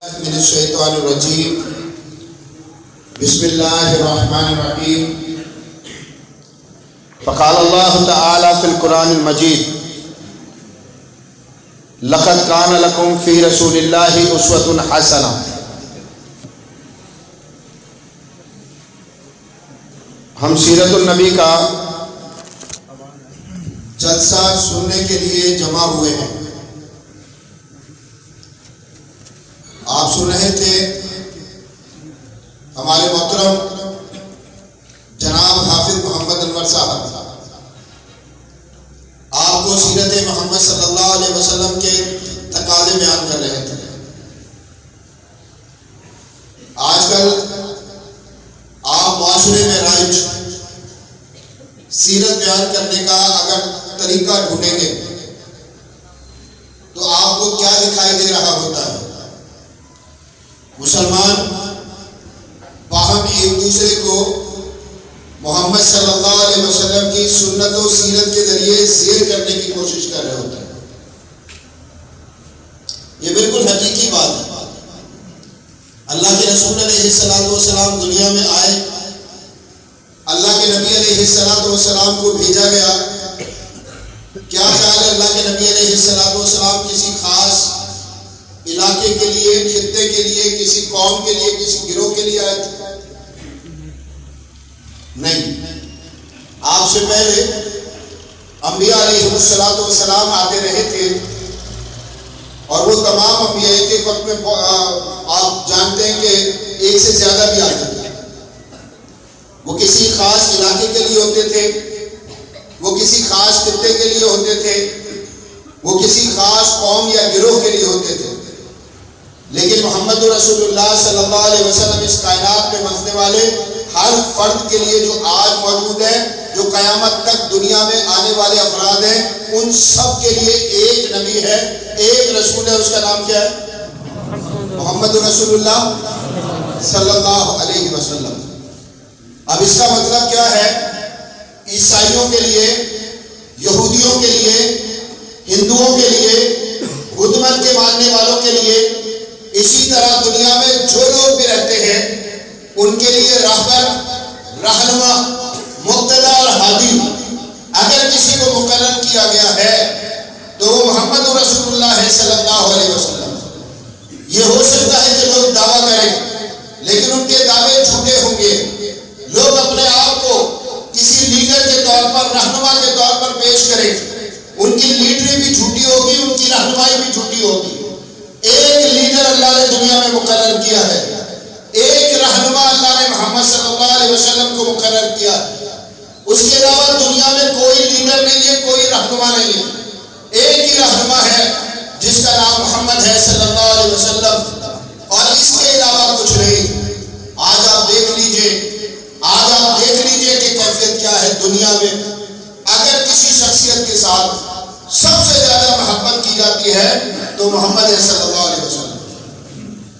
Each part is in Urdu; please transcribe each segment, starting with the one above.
من الشیطان الرجیم بسم اللہ الرحمن الرحیم فقال اللہ تعالی فی القرآن المجید لقد کان لکم فی رسول اللہ اسوۃ حسنہ۔ ہم سیرت النبی کا جلسہ سننے کے لیے جمع ہوئے ہیں۔ آپ سن رہے تھے ہمارے محترم جناب حافظ محمد انور صاحب آپ کو سیرت محمد صلی اللہ علیہ وسلم کے تقاضے بیان کر رہے تھے۔ آج کل آپ معاشرے میں رائج سیرت بیان کرنے کا اگر طریقہ ڈھونڈیں گے تو آپ کو کیا دکھائی دے رہا ہوتا ہے؟ مسلمان باہم ایک دوسرے کو محمد صلی اللہ علیہ وسلم کی سنت و سیرت کے ذریعے زیر کرنے کی کوشش کر رہے ہوتے ہیں۔ یہ بالکل حقیقی بات ہے۔ اللہ کے رسول علیہ السلام دنیا میں آئے، اللہ کے نبی علیہ السلام کو بھیجا گیا۔ کیا خیال ہے اللہ کے نبی علیہ السلام کسی خاص علاقے کے لیے، خطے کے لیے، کسی قوم کے لیے، کسی گروہ کے لیے آئے تھے؟ نہیں، آپ سے پہلے انبیاء علیہ السلام آتے رہے تھے، اور وہ تمام انبیاء ایک ایک وقت میں آپ جانتے ہیں کہ ایک سے زیادہ بھی آتے تھے۔ وہ کسی خاص علاقے کے لیے ہوتے تھے، وہ کسی خاص خطے کے لیے ہوتے تھے، وہ کسی خاص قوم یا گروہ کے لیے ہوتے تھے۔ لیکن محمد رسول اللہ صلی اللہ علیہ وسلم اس کائنات میں بسنے والے ہر فرد کے لیے جو آج موجود ہے، جو قیامت تک دنیا میں آنے والے افراد ہیں، ان سب کے لیے ایک نبی ہے، ایک رسول ہے۔ اس کا نام کیا ہے؟ محمد رسول اللہ صلی اللہ علیہ وسلم۔ اب اس کا مطلب کیا ہے؟ عیسائیوں کے لیے، یہودیوں کے لیے، ہندوؤں کے لیے، بدھ مت کے ماننے والوں کے لیے، اسی طرح دنیا میں جو لوگ بھی رہتے ہیں ان کے لیے راہبر، رہنما، مقتدی اور ہادی اگر کسی کو مقرر کیا گیا ہے تو وہ محمد رسول اللہ صلی اللہ علیہ وسلم۔ یہ ہو سکتا ہے کہ لوگ دعویٰ کریں لیکن ان کے دعوے جھوٹے ہوں گے۔ لوگ اپنے آپ کو کسی لیڈر کے طور پر، رہنما کے طور پر پیش کریں، ان کی لیڈری بھی جھوٹی ہوگی، ان کی رہنمائی بھی جھوٹی ہوگی۔ ایک لیڈر اللہ نے دنیا میں مقرر کیا ہے، ایک رہنما اللہ نے محمد صلی اللہ علیہ وسلم کو مقرر کیا ہے۔ اس کے علاوہ دنیا میں کوئی لیڈر نہیں ہے، کوئی رہنما نہیں ہے۔ ایک ہی رہنما ہے جس کا نام محمد ہے صلی اللہ علیہ وسلم، اور اس کے علاوہ کچھ نہیں۔ آج آپ دیکھ لیجئے کہ کیفیت کیا ہے دنیا میں۔ اگر کسی شخصیت کے ساتھ سب سے زیادہ محبت کی جاتی ہے تو محمد صلی اللہ علیہ وسلم،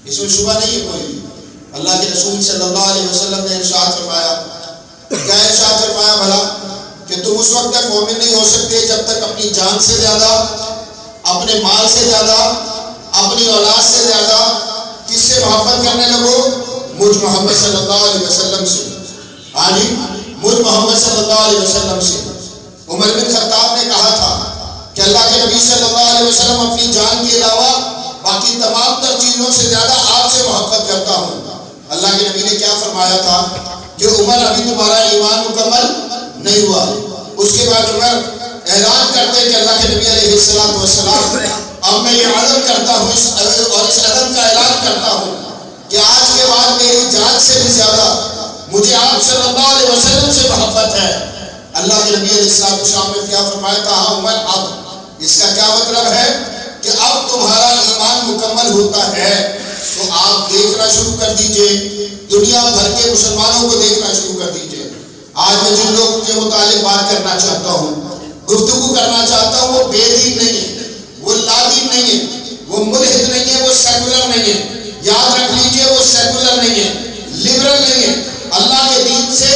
اس میں شبہ نہیں ہے کوئی۔ اللہ کے رسول صلی اللہ علیہ وسلم نے ارشاد فرمایا، کیا ارشاد فرمایا بھلا؟ کہ تم اس وقت تک مومن نہیں ہو سکتے جب تک اپنی جان سے زیادہ، اپنے مال سے زیادہ، اپنی اولاد سے زیادہ کس سے محبت کرنے لگو؟ مجھ محمد صلی اللہ علیہ وسلم سے۔ ہاں جی، مجھ محمد صلی اللہ علیہ وسلم سے۔ عمر بن خطاب نے کہا تھا کہ اللہ کے نبی صلی اللہ علیہ وسلم اپنی جان کے علاوہ باقی تمام تر چیزوں سے زیادہ آپ سے محبت کرتا ہوں۔ اللہ کے نبی نے کیا فرمایا تھا کہ عمر ابھی تمہارا ایمان مکمل نہیں ہوا۔ اس کے بعد عمر اعلان کرتے کہ اللہ کے نبی علیہ السلام اب میں یہ عزم کرتا ہوں اور اس عزم کا اعلان کرتا ہوں کہ آج کے بعد میری جان سے بھی زیادہ مجھے آپ صلی اللہ علیہ وسلم سے محبت ہے۔ اللہ کے نبی علیہ السلام نے کیا فرمایا تھا؟ عمر اب اس کا کیا مطلب ہے کہ اب تمہارا ایمان مکمل ہوتا ہے تو آپ دیکھنا شروع کر دیجئے، دنیا بھر کے مسلمانوں کو دیکھنا شروع کر دیجئے۔ آج میں جن لوگوں کے متعلق بات کرنا چاہتا ہوں، گفتگو کرنا چاہتا ہوں، وہ بے دین نہیں ہے، وہ لا دین نہیں ہے، وہ ملحد نہیں ہے، وہ سیکولر نہیں ہے۔ یاد رکھ لیجئے، وہ سیکولر نہیں ہے، لبرل نہیں ہے، اللہ کے دین سے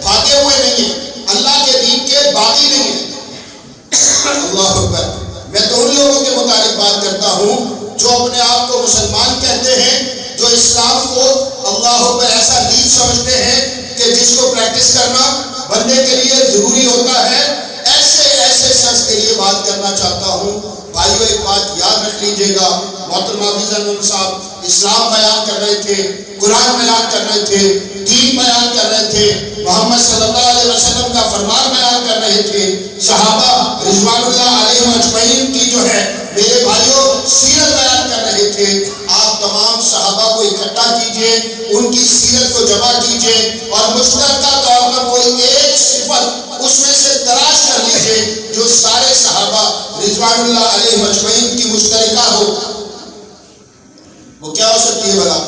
بھاگے ہوئے نہیں ہیں، اللہ کے دین کے باغی نہیں ہیں۔ اللہ اکبر۔ میں تو ان لوگوں کے متعلق بات کرتا ہوں جو اپنے آپ کو مسلمان کہتے ہیں نکاحوں پر ایسا دین سمجھتے ہیں کہ جس کو پریکٹس کرنا بندے کے لیے ضروری ہوتا ہے، ایسے شخص کے لیے بات کرنا چاہتا ہوں۔ بھائیو ایک بات یاد رکھ لیجئے گا، محترم حافظ انور صاحب اسلام بیان کر رہے تھے، قرآن بیان کر رہے تھے، دین بیان کر رہے تھے، محمد صلی اللہ علیہ وسلم کا فرمان بیان کر رہے تھے، صحابہ رضوان اللہ علیہم اجمعین کی جو ہے میرے بھائیوں سیرت بیان کر رہے تھے۔ آپ تمام صحابہ کو اکٹھا کیجئے، ان کی سیرت کو جمع کیجئے اور مشترکہ طور پر کوئی ایک صفت اس میں سے تلاش کر لیجئے جو سارے صحابہ رضوان اللہ علیہم اجمعین کی مشترکہ ہو۔ وہ کیا ہو سکتی ہے بھلا؟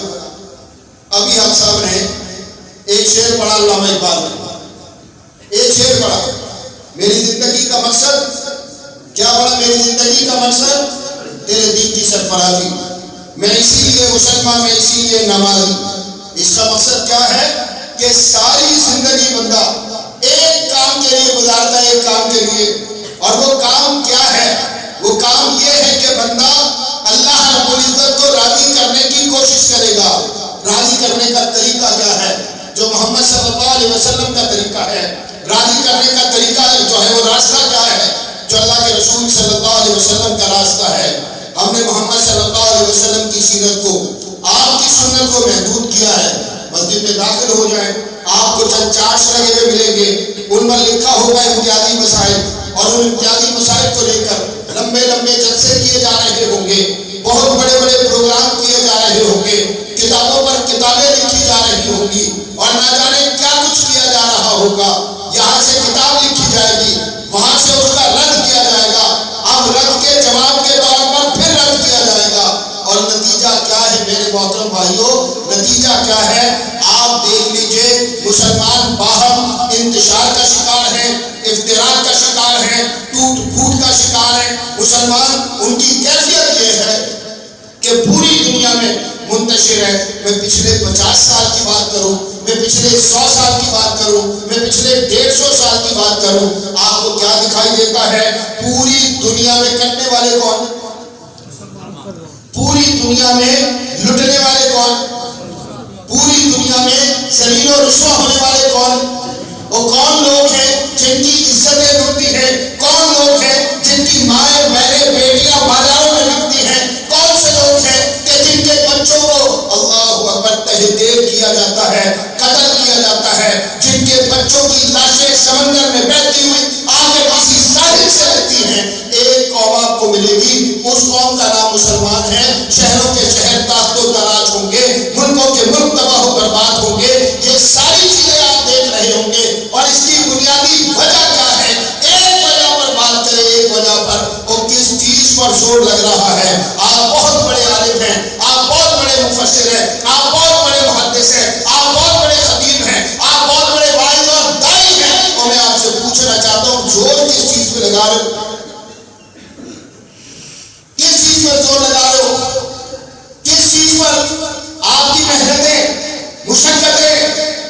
ابھی ہم سب نے ایک شعر پڑھا علامہ اقبال نے، ایک شعر پڑھا، میری زندگی کا مقصد کیا پڑھا؟ میری زندگی کا مقصد تیرے دین کی سرفرازی، میں اسی لیے مسلمان، میں اسی لیے نمازی۔ اس کا مقصد کیا ہے کہ ساری زندگی بندہ ایک کام کے لیے گزارتا ہے، ایک کام کے لیے، اور وہ کام کیا ہے؟ وہ کام یہ ہے کہ بندہ اللہ رب العزت کو راضی کرنے کی کوشش کرے گا۔ راضی کرنے کا طریقہ کیا ہے؟ جو محمد صلی اللہ علیہ وسلم کا طریقہ ہے۔ راضی کرنے کا طریقہ جو ہے وہ راستہ کیا ہے؟ جو اللہ کے رسول صلی اللہ علیہ وسلم کا راستہ ہے۔ ہم نے محمد صلی اللہ علیہ وسلم کی سیرت کو، آپ کی سنت کو محدود کیا ہے۔ مسجد میں داخل ہو جائیں، آپ کو چند چارٹس لگے ہوئے ملیں گے، ان پر لکھا ہوگا امتیازی مسائل، اور ان امتیازی مسائل کو لے کر لمبے لمبے جلسے کیے جا رہے ہوں گے، بہت بڑے بڑے پروگرام کیے جا رہے ہوں گے، کتابوں پر کتابیں لکھی جا رہی ہوں گی، اور نہ جانے کیا کچھ کیا جا رہا ہوگا۔ یہاں سے کتاب لکھی جائے گی، وہاں سے اس کا رد کیا جائے گا، اب رد کے جواب کے طور پر پھر رد کیا جائے گا، اور نتیجہ کیا ہے میرے محترم بھائیوں؟ نتیجہ کیا ہے؟ آپ دیکھ لیجئے، مسلمان باہم انتشار کا شکار ہیں، افتراق کا شکار ہیں، ٹوٹ پھوٹ کا شکار ہیں۔ مسلمان ان کی کیفیت یہ ہے کہ پوری دنیا میں منتشر ہے۔ میں پچھلے 50 سال کی بات کروں، میں پچھلے 100 سال کی بات کروں، میں پچھلے 150 سال کی بات کروں، آپ کو کیا دکھائی دیتا ہے؟ پوری دنیا میں کرنے والے کون؟ پوری دنیا میں لٹنے والے کون؟ پوری دنیا میں ذلیل و رسوا ہونے والے کون؟ وہ کون لوگ ہیں جن کی عزتیں لٹتی ہیں؟ کون لوگ ہیں جن کی مائیں بہنیں بیٹیاں بازاروں میں بکتی ہیں؟ کون سے لوگ ہیں کہ جن کے بچوں کو اللہ اکبر تحقیر کیا جاتا ہے، قتل کیا جاتا ہے، جن کے بچوں کی لاشیں سمندر میں بہتی ہوئی آگے کسی ساحل سے رہتی ہیں؟ ایک قوم آپ کو ملے گی، اس قوم کا نام مسلمان ہے۔ شہروں کے شہر تاخت و تاراج ہوں گے، ملکوں کے ملک تباہ و برباد ہوں گے، یہ ساری چیزیں آپ دیکھ رہے ہوں گے، اور اس کی بنیادی وجہ کیا ہے؟ ایک وجہ پر بات کریں، ایک وجہ پر، وہ کس چیز پر زور لگ رہا ہے؟ آپ بہت بڑے عالم ہیں، آپ بہت بڑے مفسر ہیں، آپ بہت بڑے محدث ہیں، آپ بہت بڑے خطیب ہیں، آپ بہت بڑے واعظ اور داعی ہیں، اور میں آپ سے پوچھنا چاہتا ہوں زور کس چیز پہ لگا رہے ہو؟ کس چیز پر زور لگا رہے ہو؟ کس چیز پر؟ آپ کی محنتیں، مشقتیں،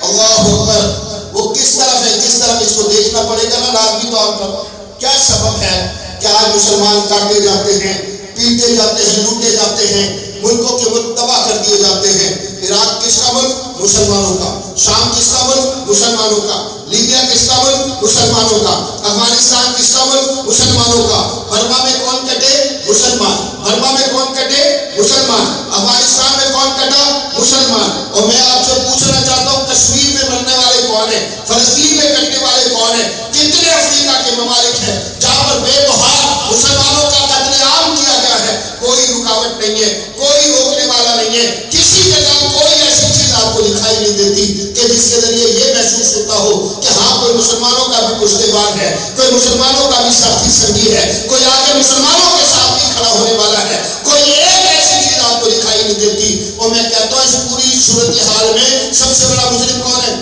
اللہ اکبر، وہ کس طرف ہے؟ کس طرف اس کو دیکھنا پڑے گا نا لازمی طور پر۔ کیا سبب ہے کہ آج مسلمان کاٹے جاتے ہیں، پیٹے جاتے ہیں، لوٹے جاتے ہیں، ملکوں کے ملک تباہ کر دیے جاتے ہیں؟ عراق کس کا ملک؟ مسلمانوں کا۔ شام کس کا ملک؟ مسلمانوں کا۔ لیبیا کس کا ملک؟ مسلمانوں کا۔ افغانستان کس کا ملک؟ مسلمانوں کا۔ برما میں کون کٹے؟ مسلمان۔ برما میں کون کٹے؟ مسلمان۔ افغانستان میں کون کٹا؟ مسلمان۔ اور میں آپ سے پوچھنا چاہتا ہوں کشمیر میں مرنے والے کون ہیں؟ فلسطین میں کٹنے والے کون ہیں؟ کتنے افریقہ کے ممالک ہیں جہاں پر بے بہا مسلمانوں کا قتل عام کیا گیا ہے؟ کوئی رکاوٹ نہیں ہے، کوئی روکنے والا نہیں ہے، کسی جگہ کوئی ایسی چیز آپ کو دکھائی نہیں دیتی کہ جس کے ذریعے یہ محسوس ہوتا ہو کہ ہاں کوئی مسلمانوں کا بھی پشتیبان ہے، کوئی مسلمانوں کا بھی ساتھی سنگی ہے، کوئی آگے مسلمانوں کے ساتھ بھی کھڑا ہونے والا ہے۔ کوئی ایک ایسی چیز آپ کو دکھائی نہیں دیتی۔ اور میں کہتا ہوں اس پوری صورتحال میں سب سے بڑا مجرم کون ہے؟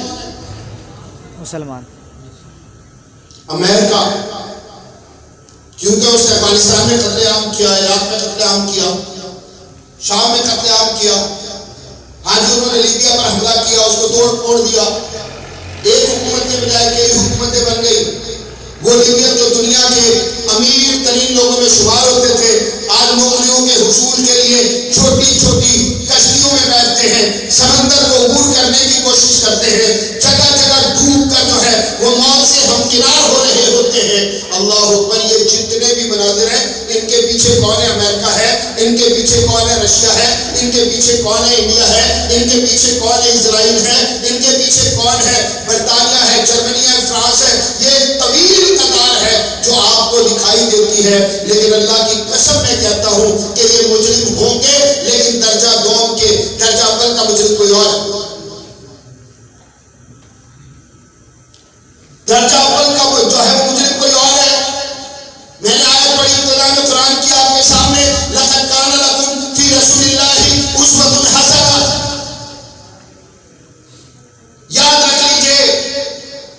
مسلمان۔ امریکہ، کیونکہ اس نے افغانستان میں قتل عام کیا، عراق میں قتل عام کیا، شام میں قتل عام کیا، ہاں جی انہوں نے لیبیا پر حملہ کیا، اس کو توڑ پھوڑ دیا، ایک حکومت کے بجائے کئی حکومتیں بن گئی۔ وہ لیبیا جو دنیا کے امیر ترین لوگوں میں شمار ہوتے تھے، آج نوکریوں کے حصول کے لیے چھوٹی چھوٹی کشتیوں میں بیٹھتے ہیں، سمندر کو عبور کرنے کی کوشش کرتے ہیں، جگہ جگہ ڈوب کر جو ہے وہ موت سے ہمکنار ہو رہے ہوتے ہیں۔ اللہ اکبر، یہ جتنے بھی مناظر ہیں ان کے پیچھے کون ہے؟ امریکہ ہے، ان کے پیچھے کون ہے؟ رشیا ہے، ان کے پیچھے کون ہے؟ انڈیا ہے، ان کے پیچھے کون ہے؟ اسرائیل ہے، ان کے پیچھے کون ہے؟ برطانیہ ہے، جرمنی ہے، فرانس ہے۔ یہ طویل قطار ہے جو آپ کو دکھائی دیتی ہے، لیکن اللہ کی قسم میں کہتا ہوں کہ یہ مجرم ہوں گے، لیکن درجہ دوم کے درجہ اول کا مجرم کوئی اور ہے، درجہ اول کا جو ہے وہ مجرم کوئی اور ہے۔ میں نے آیت پڑھی ابتدا میں قرآن کی آپ کے سامنے، لَقَدْ كَانَ لَكُمْ فِي رَسُولِ اللَّهِ أُسْوَةٌ حَسَنَةٌ۔ یاد رکھ لیجئے،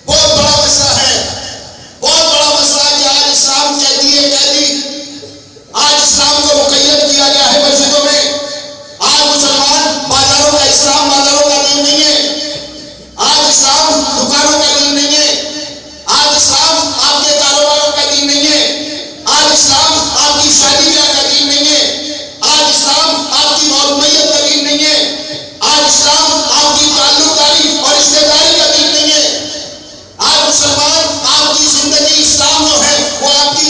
بہت بڑا مسئلہ ہے، بہت بڑا مسئلہ ہے کہ آج اسلام قیدی، آج اسلام کو مقید کیا گیا ہے مسجدوں میں۔ آج مسلمان بازاروں کا اسلام بازاروں کا دین نہیں ہے، آج اسلام دکانوں کا دین نہیں ہے، آج اسلام آپ کے کاروباروں کا دین نہیں ہے، آج اسلام آپ کی شادی بیاہ کا دین نہیں ہے، آج اسلام آپ کی موت میت کا دین نہیں ہے، آج اسلام آپ کی تعلق داری اور رشتہ داری کا دین نہیں ہے۔ آج مسلمان آپ کی زندگی، اسلام جو ہے وہ آپ کی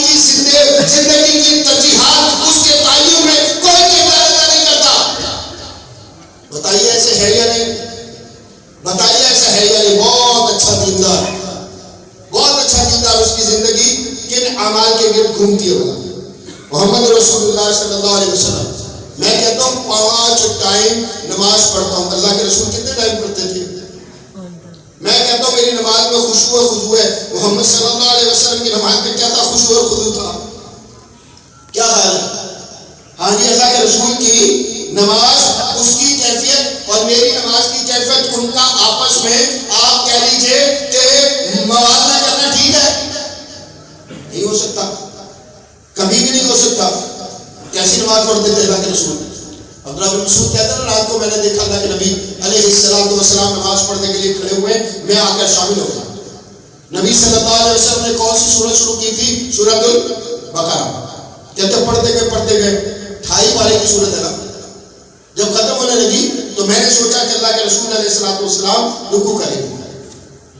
زندگی کی ترجیحات، اس کے تعین میں کوئی کردار ادا نہیں کرتا۔ بتائیے ایسے ہے یا نہیں؟ بتائیے ایسا ہے یا نہیں؟ بہت اچھا دیندار، بہت اچھا دیندار، اس کی زندگی کن اعمال کے گرد گھومتی ہے؟ محمد رسول اللہ صلی اللہ علیہ وسلم، میں کہتا ہوں 5 ٹائم نماز پڑھتا ہوں۔ اللہ کے رسول کتنے ٹائم پڑھتے تھے؟ میں کہتا ہوں میری نماز میں خشوع و خضوع ہے۔ محمد صلی اللہ علیہ وسلم کی نماز میں کیا تھا؟ خشوع اور خضوع تھا۔ کیا خیال ہے؟ ہاں جی، اللہ کے رسول کی نماز، اس کی کیفیت اور میری نماز کی کیفیت، ان کا آپس میں آپ کہہ لیجئے کہ موازنہ کرنا ٹھیک ہے؟ نہیں ہو سکتا، کبھی بھی نہیں ہو سکتا۔ کیسی نماز پڑھتے تھے اللہ کے رسول؟ عبداللہ بن مسعود کہتا ہے رات کو میں نے دیکھا اللہ کے نبی علیہ السلام نماز پڑھنے کے لیے کھڑے ہوئے، میں آ کر شامل ہو گیا۔ نبی صلی اللہ علیہ وسلم نے کون سی سورت شروع کی تھی؟ سورۃ البقرہ۔ کہتے پڑھتے گئے 28 پارے کی سورت ہے نا۔ جب ختم ہونے لگی تو میں نے سوچا کہ اللہ کے رسول علیہ السلام رکوع کریں گے،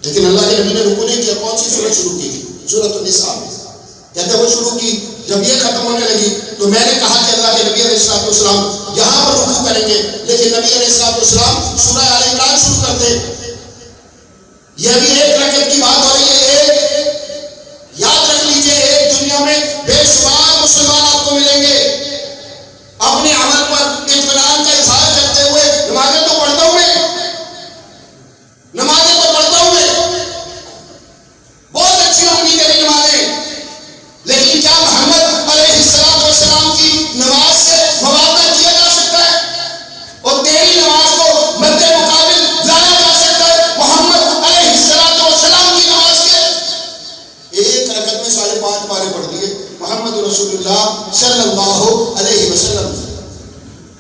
لیکن اللہ کے نبی نے رکوع نہیں کیا۔ کون سی سورت شروع کی تھی؟ سورۃ النساء۔ کہتے وہ شروع کی، جب یہ ختم ہونے لگی تو میں نے کہا کہ اللہ کے نبی علیہ السلام یہاں پر رکوع کریں گے، لیکن نبی علیہ السلام سورہ آل عمران شروع کرتے۔ یہ بھی ایک رکعت کی بات ہو رہی ہے۔ ایک یاد رکھ لیجئے، ایک دنیا میں بے شمار مسلمان آپ کو ملیں گے اپنے عمل پر اطمینان کا اظہار کرتے ہوئے، نمازیں تو پڑھتا ہوں میں، نمازیں تو پڑھتا ہوں میں، بہت اچھی ہوں گی میری نمازیں، لیکن کیا محمد علیہ السلام کی نماز سے موازنہ کیا جا سکتا ہے؟ اور تیری نماز کو مد مقابل لایا جا سکتا ہے محمد علیہ السلام کی نماز کے؟ ایک رکعت میں 5.5 پارے پڑھ دیے محمد رسول اللہ صلی اللہ علیہ وسلم۔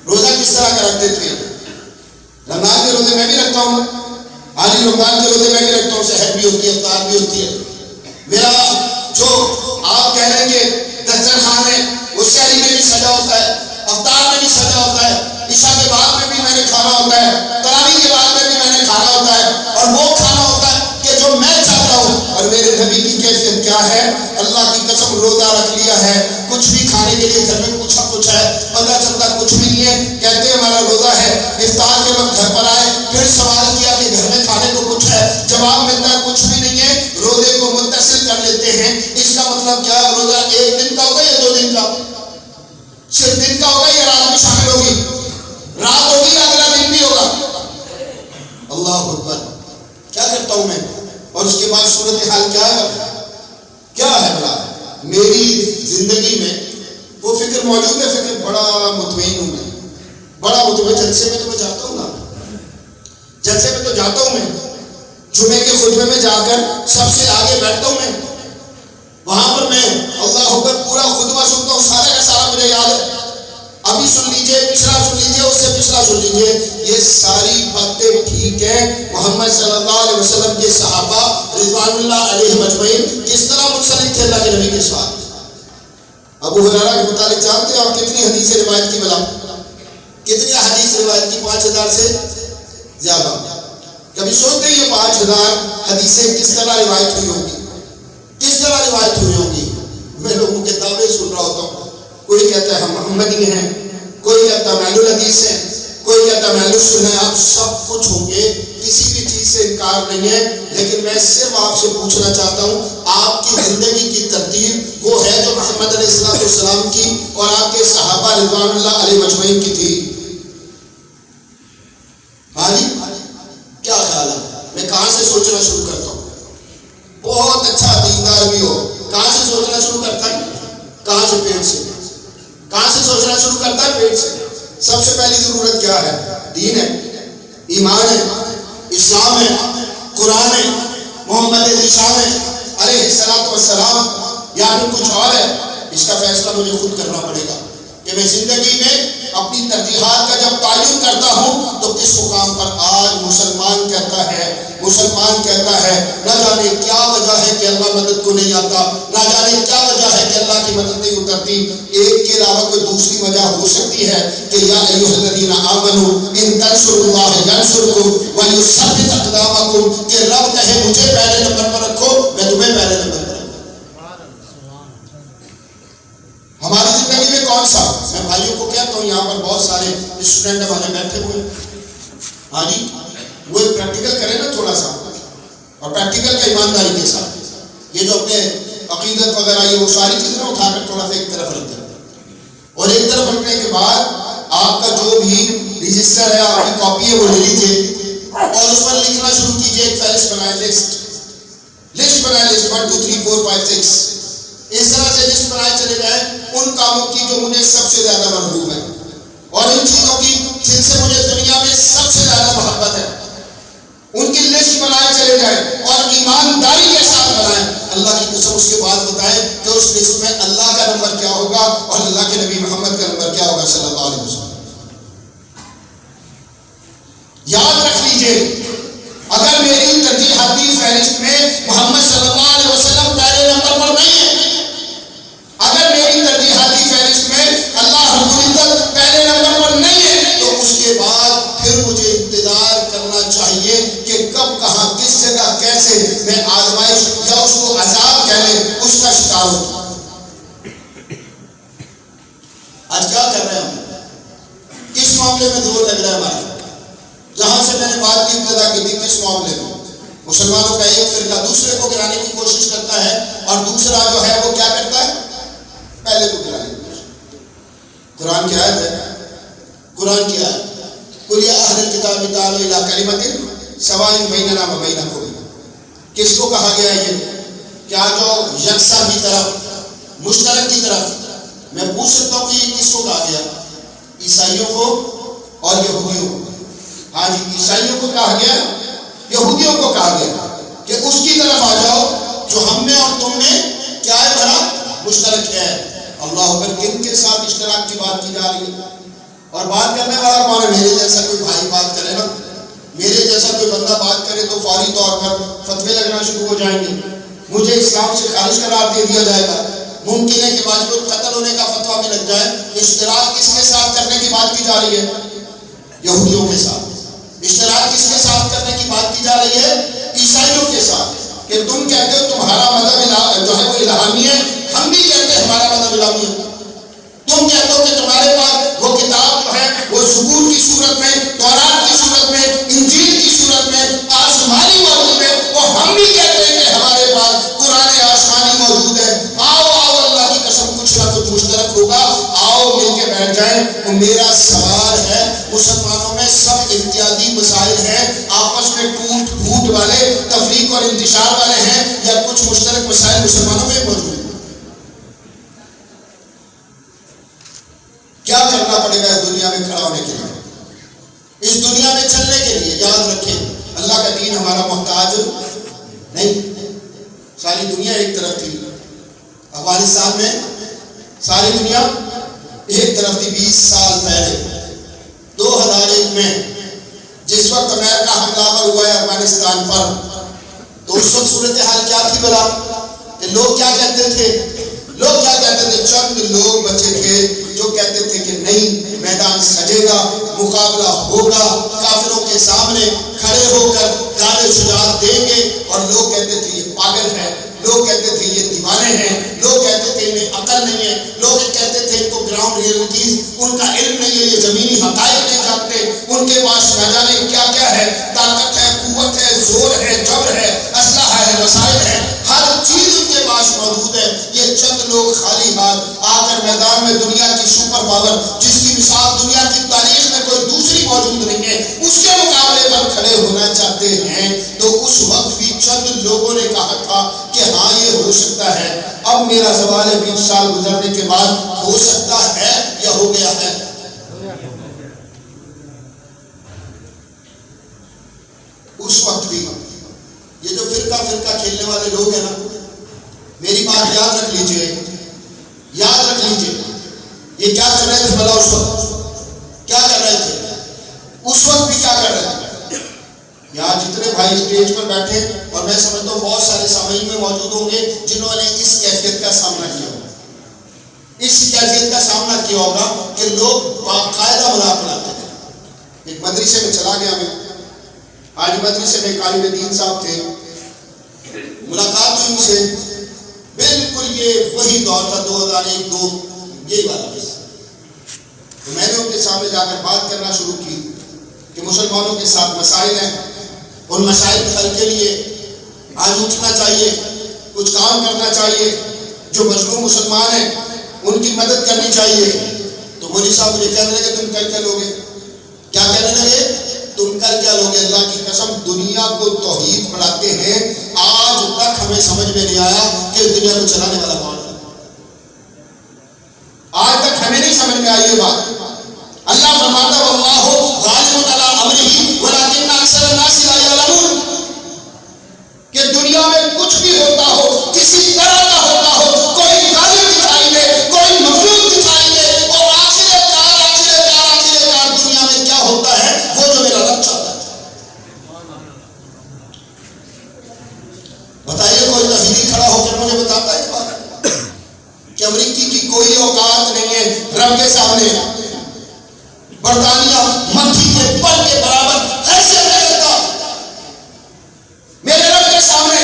روزہ کس طرح کا رکھتے تھے؟ رمضان کے روزے میں بھی رکھتا ہوں، عالی رمضان کے روزے میں بھی رکھتا ہوں، سحر بھی ہوتی ہے، افطار بھی ہوتی ہے۔ میرا جو آپ کہہ رہے ہیں کہ دسترخوان ہے، وہ سحری میں بھی سجا ہوتا ہے، افطار میں بھی سجا ہوتا ہے، عشاء کے بعد میں بھی میں نے کھانا ہوتا ہے، تراویح کے بعد میں بھی میں نے کھانا ہوتا ہے، اور وہ کھانا ہوتا ہے کہ جو میں چاہتا ہوں۔ اور میرے نبی کی کیفیت کیا ہے؟ اللہ کی قسم روزہ رکھ لیا ہے، کچھ بھی کھانے کے لیے گھر میں پوچھا کچھ ہے، پتہ چلتا کچھ بھی نہیں ہے، کہتے ہیں ہمارا روزہ ہے۔ افطار کے وقت گھر پر آئے، پھر سوال کیا کہ گھر میں کھانے کو کچھ ہے، جواب ملتا ہے کچھ بھی نہیں ہے، روزے کو متصل کر لیتے ہیں۔ اس کا مطلب کیا؟ روزہ ایک دن کا ہوگا یا 2 دن کا؟ صرف دن کا ہوگا یا رات بھی شامل ہوگی؟ رات ہوگی یا اگلا دن بھی ہوگا؟ اللہ اکبر، کیا کرتا ہوں میں؟ اور اس کے بعد صورتحال کیا ہے؟ کیا ہے بلا میری زندگی میں وہ فکر موجود ہے؟ فکر بڑا مطمئن ہوں میں، بڑا مطمئن۔ جلسے میں تو میں جاتا ہوں نا، جلسے میں تو جاتا ہوں میں، جمعے کے خطبے میں جا کر سب سے آگے بیٹھتا ہوں میں، وہاں پر میں اللہ اکبر پورا خطبہ سنتا ہوں، سارا کا سارا مجھے یاد ہے۔ ابھی سن لیجئے، پچھلا سن لیجئے، اس سے پچھلا سن لیجئے، یہ ساری باتیں ٹھیک ہیں۔ محمد صلی اللہ علیہ وسلم کے صحابہ رضوان اللہ علیہ مجمعین کس طرح منسلک تھے اللہ کے نبی کے ساتھ؟ ابو ہریرہ کے متعلق جانتے ہیں آپ کتنی حدیث روایت کی؟ بلا کتنی حدیث روایت کی؟ 5000 سے زیادہ۔ کبھی سوچتے ہیں یہ 5000 حدیثیں کس طرح روایت ہوئی ہوں گی، کس طرح روایت ہوئی ہوں گی؟ میں لوگوں کے دعوے سن رہا ہوتا ہوں، کوئی کہتا ہے ہم محمدی ہیں، کوئی کہتا ہے اہل الحدیث ہیں، کوئی کہتا ہے اہل السنہ ہیں۔ آپ سب کچھ ہوں گے، کسی بھی چیز سے انکار نہیں ہے، لیکن میں صرف آپ سے پوچھنا چاہتا ہوں آپ کی زندگی کی ترتیب وہ ہے جو محمد علیہ السلام کی اور آپ کے صحابہ رضوان اللہ علیہ مجمعین کی تھی؟ ہاں جی، کیا خیال ہے؟ میں کہاں سے سوچنا شروع کرتا ہوں؟ بہت اچھا دیندار بھی ہو، کہاں سے سوچنا شروع کرتا ہے؟ کہاں سے؟ پیٹ سے۔ کہاں سے سوچنا شروع کرتا ہے؟ پیٹ سے۔ سب سے پہلی ضرورت کیا ہے؟ دین ہے، ایمان ہے، اسلام ہے، قرآن ہے، محمد ذیشان ہے علیہ السلام، یا پھر کچھ اور ہے؟ اس کا فیصلہ مجھے خود کرنا پڑے گا کہ میں زندگی میں اپنی ترجیحات کا جب تعین کرتا ہوں تو کس مقام پر آج مسلمان کہتا ہے نہ جانے کیا وجہ ہے کہ اللہ مدد کو نہیں آتا، نہ جانے کیا وجہ ہے کہ اللہ کی مدد نہیں اترتی۔ ایک کے علاوہ کوئی دوسری وجہ ہو سکتی ہے کہ یا ایھا الذین آمنوا ان تنصروا اللہ ینصرکم ویثبت اقدامکم، کہ رب کہے مجھے پہلے نمبر پر رکھو، میں تمہیں پہلے نمبر پر رکھوں۔ ہماری زندگی میں کون سا؟ میں بھائیوں کو کہتا ہوں، یہاں پر بہت سارے اسٹوڈنٹ ہمارے بیٹھے ہوئے ہیں، ہاں جی، وہ ایک پریکٹیکل کرے نا تھوڑا سا، اور پریکٹیکل کا ایمانداری کے ساتھ، یہ جو اپنے عقیدت وغیرہ یہ وہ ساری چیزیں اٹھا کر تھوڑا سا ایک طرف رکھ دیں، اور ایک طرف رکھنے کے بعد آپ کا جو بھی رجسٹر ہے، آپ کی کاپی ہے، وہ لے لیجیے اور اس پر لکھنا شروع کیجیے۔ ایک فہرست بنائے، لسٹ بنائے، لسٹ 1 2 3 4 5 6، اس طرح سے لسٹ بنائے چلے جائیں ان کاموں کی جو مجھے سب سے زیادہ محبوب ہے، اور ان چیزوں کی جن سے مجھے دنیا میں سب سے زیادہ محبت ہے، ان کی لسٹ بنائے چلے جائیں اور ایمانداری کے ساتھ بنائیں۔ اللہ کی قسم اس کے بعد بتائیں کہ اس لسٹ میں اللہ کا نمبر کیا ہوگا اور اللہ کے نبی محمد کا نمبر کیا ہوگا صلی اللہ علیہ وسلم۔ یاد رکھ لیجئے، اگر میری ترجیحاتی فہرست میں محمد صلی اللہ علیہ وسلم پہلے نمبر پر نہیں ہے، اگر میری ترجیحاتی فہرست میں اللہ رب العزت پہلے نمبر پر نہیں ہے، تو اس کے بعد پھر مجھے انتظار کرنا چاہیے کہ کب، کہاں، کس جگہ، کیسے میں آزمائش یا اس کو عذاب کہہ لیں اس کا شکار ہوں۔ آج کیا کر رہے ہیں ہم؟ کس معاملے میں زور لگ رہا ہے ہمارا؟ جہاں سے میں نے بات کی ابتدا کی تھی، کس معاملے میں؟ مسلمانوں کا ایک فرقہ دوسرے کو گرانے کی کوشش کرتا ہے اور دوسرا جو ہے وہ کیا کرتا ہے؟ پہلے کو گرانے کی کوشش۔ قرآن کی آیت ہے، قرآن کی آیت، قُلْ يَا أَهْلَ الْكِتَابِ تَعَالَوْا إِلَىٰ كَلِمَةٍ سَوَاءٍ بَيْنَنَا وَبَيْنَكُمْ۔ کس کو کہا گیا ہے یہ؟ کیا جو یکساں کی طرف، مشترک کی طرف؟ میں پوچھ سکتا ہوں کہ یہ کس کو کہا گیا؟ عیسائیوں کو اور یہودیوں کو۔ ہاں جی، عیسائیوں کو کہا گیا، یہودیوں کو کہا گیا کہ اس کی طرف آ جاؤ جو ہم میں اور تم میں کیا ہے بھلا؟ مشترک ہے۔ اللہ اکبر، کن کے ساتھ اشتراک کی بات کی جا رہی ہے؟ اور بات کرنے والا کون ہے؟ میرے جیسا کوئی بھائی بات کرے نا، میرے جیسا کوئی بندہ بات کرے تو فوری طور پر فتوے لگنا شروع ہو جائیں گے، مجھے اسلام سے خارج قرار دے دیا جائے گا، ممکن ہے کہ واجب القتل ہونے کا فتویٰ بھی لگ جائے۔ اشتراک کس کے ساتھ کرنے کی بات کی جا رہی ہے؟ یہودیوں کے ساتھ۔ اشتراک کس کے ساتھ کرنے کی بات کی جا رہی ہے؟ عیسائیوں کے ساتھ، کہ تم کہتے ہو تمہارا مذہب جو ہے وہ الہامی ہے، ہم بھی کہتے ہیں ہمارا مذہب الہامی ہے۔ تم کہتے ہو کہ تمہارے پاس وہ کتاب جو ہے وہ زبور کی صورت میں، تورات کی صورت میں، انجیل کی صورت میں، آسمانی موجود ہے، وہ ہم بھی کہتے ہیں کہ ہمارے پاس قرآن آسمانی موجود ہے۔ آؤ اللہ کی قسم کچھ نہ کچھ مشترک ہوگا، آؤ مل کے بیٹھ جائیں۔ وہ میرا سوال ہے، مسلمانوں میں سب امتیازی مسائل ہیں، آپس میں ٹوٹ پھوٹ والے، تفریق اور انتشار والے ہیں، یا کچھ مشترک مسائل مسلمانوں میں موجود ہیں؟ کیا کرنا پڑے گا اس دنیا میں کھڑا ہونے کے لیے، اس دنیا میں چلنے کے لیے؟ یاد رکھیں، اللہ کا دین ہمارا محتاج نہیں۔ ساری دنیا ایک طرف تھی، افغانستان میں ساری دنیا ایک طرف تھی 20 سال پہلے 2001 میں جس وقت امریکہ حملہ ہوا ہے افغانستان پر، تو اس وقت صورتحال کیا تھی بلا؟ کہ لوگ کیا کہتے تھے؟ لوگ کیا کہتے تھے؟ چند لوگ بچے تھے جو کہتے تھے کہ نہیں، میدان سجے گا، مقابلہ ہوگا، کافروں کے سامنے کھڑے ہو کر اور لوگ کہتے تھے یہ پاگل ہے، لوگ کہتے تھے یہ دیوانے ہیں، لوگ کہتے تھے انہیں عقل نہیں ہے، لوگ کہتے تھے ان کو گراؤنڈ ریئلٹیز، ان کا علم نہیں ہے، یہ زمینی حقائق نہیں جانتے، ان کے پاس نہ جانے کیا کیا ہے، طاقت ہے، قوت ہے، زور ہے، جبر ہے، اسلحہ ہے، وسائل ہے، ہر چیز ان کے پاس موجود ہے۔ یہ چند لوگ خالی ہاتھ آ کر میدان میں دنیا کی سپر پاور جس کی مثال دنیا کی تاریخ میں کوئی دوسری موجود نہیں ہے اس کے مقابلے پر کھڑے ہونا چاہتے ہیں، تو اس وقت بھی چند لوگوں نے کہا تھا کہ ہاں یہ ہو سکتا ہے۔ اب میرا سوال ہے 20 سال گزرنے کے بعد ہو سکتا ہے یا ہو گیا ہے؟ اس وقت بھی یہ جو فرقہ کھیلنے والے لوگ ہیں نا، میری بات یاد رکھ لیجئے، یاد رکھ لیجئے، یہ کیا کر رہے تھے بھلا؟ اس وقت کیا کر رہے تھے؟ اس وقت بھی کیا کر رہے تھے؟ یہاں جتنے بھائی اسٹیج پر بیٹھے اور میں سمجھتا ہوں بہت سارے سامعین میں موجود ہوں گے جنہوں نے اس کیفیت کا سامنا کیا ہوگا، اس کیفیت کا سامنا کیا ہوگا کہ لوگ باقاعدہ مذاق اڑاتے تھے۔ ایک مدرسے میں چلا گیا میں، آج مدرسے میں طالب دین صاحب تھے، ملاقات ہوئی ان سے، بالکل یہ وہی دور تھا 2001-2 یہی والا بس۔ تو میں نے ان کے سامنے جا کر بات کرنا شروع کی کہ مسلمانوں کے ساتھ مسائل ہیں، ان مسائل کے حل کے لیے آج اٹھنا چاہیے، کچھ کام کرنا چاہیے، جو مظلوم مسلمان ہیں ان کی مدد کرنی چاہیے۔ تو مولوی صاحب مجھے کہنے لگے تم کل کیا لوگے؟ کیا کہنے لگے؟ تم کل کیا لوگے؟ اللہ کی قسم دنیا کو توحید پڑھاتے ہیں، آج تک ہمیں سمجھ میں نہیں آیا کہ دنیا کو چلانے والا کون ہے۔ آج تک ہمیں نہیں سمجھ میں آئی یہ بات۔ اللہ فرماتا ہے واللہ غالب علی امرہ ولکن اکثر الناس لا یعلمون، کہ دنیا میں کچھ بھی ہوتا ہو، کسی طرح کا ہوتا ہو، کوئی غالب دکھائی دے، کوئی مغلوب دکھائی دے، اور آخر کار دنیا میں کیا ہوتا ہے وہ جو میرا رب چاہتا ہے۔ بتائیے کوئی توحیدی کھڑا ہو کر مجھے بتاتا ہے بات کہ امریکی کی کوئی اوقات نہیں ہے رب کے سامنے، برطانیہ مکھی کے پر کے برابر حیثیت نہیں رکھتا میرے رب کے سامنے۔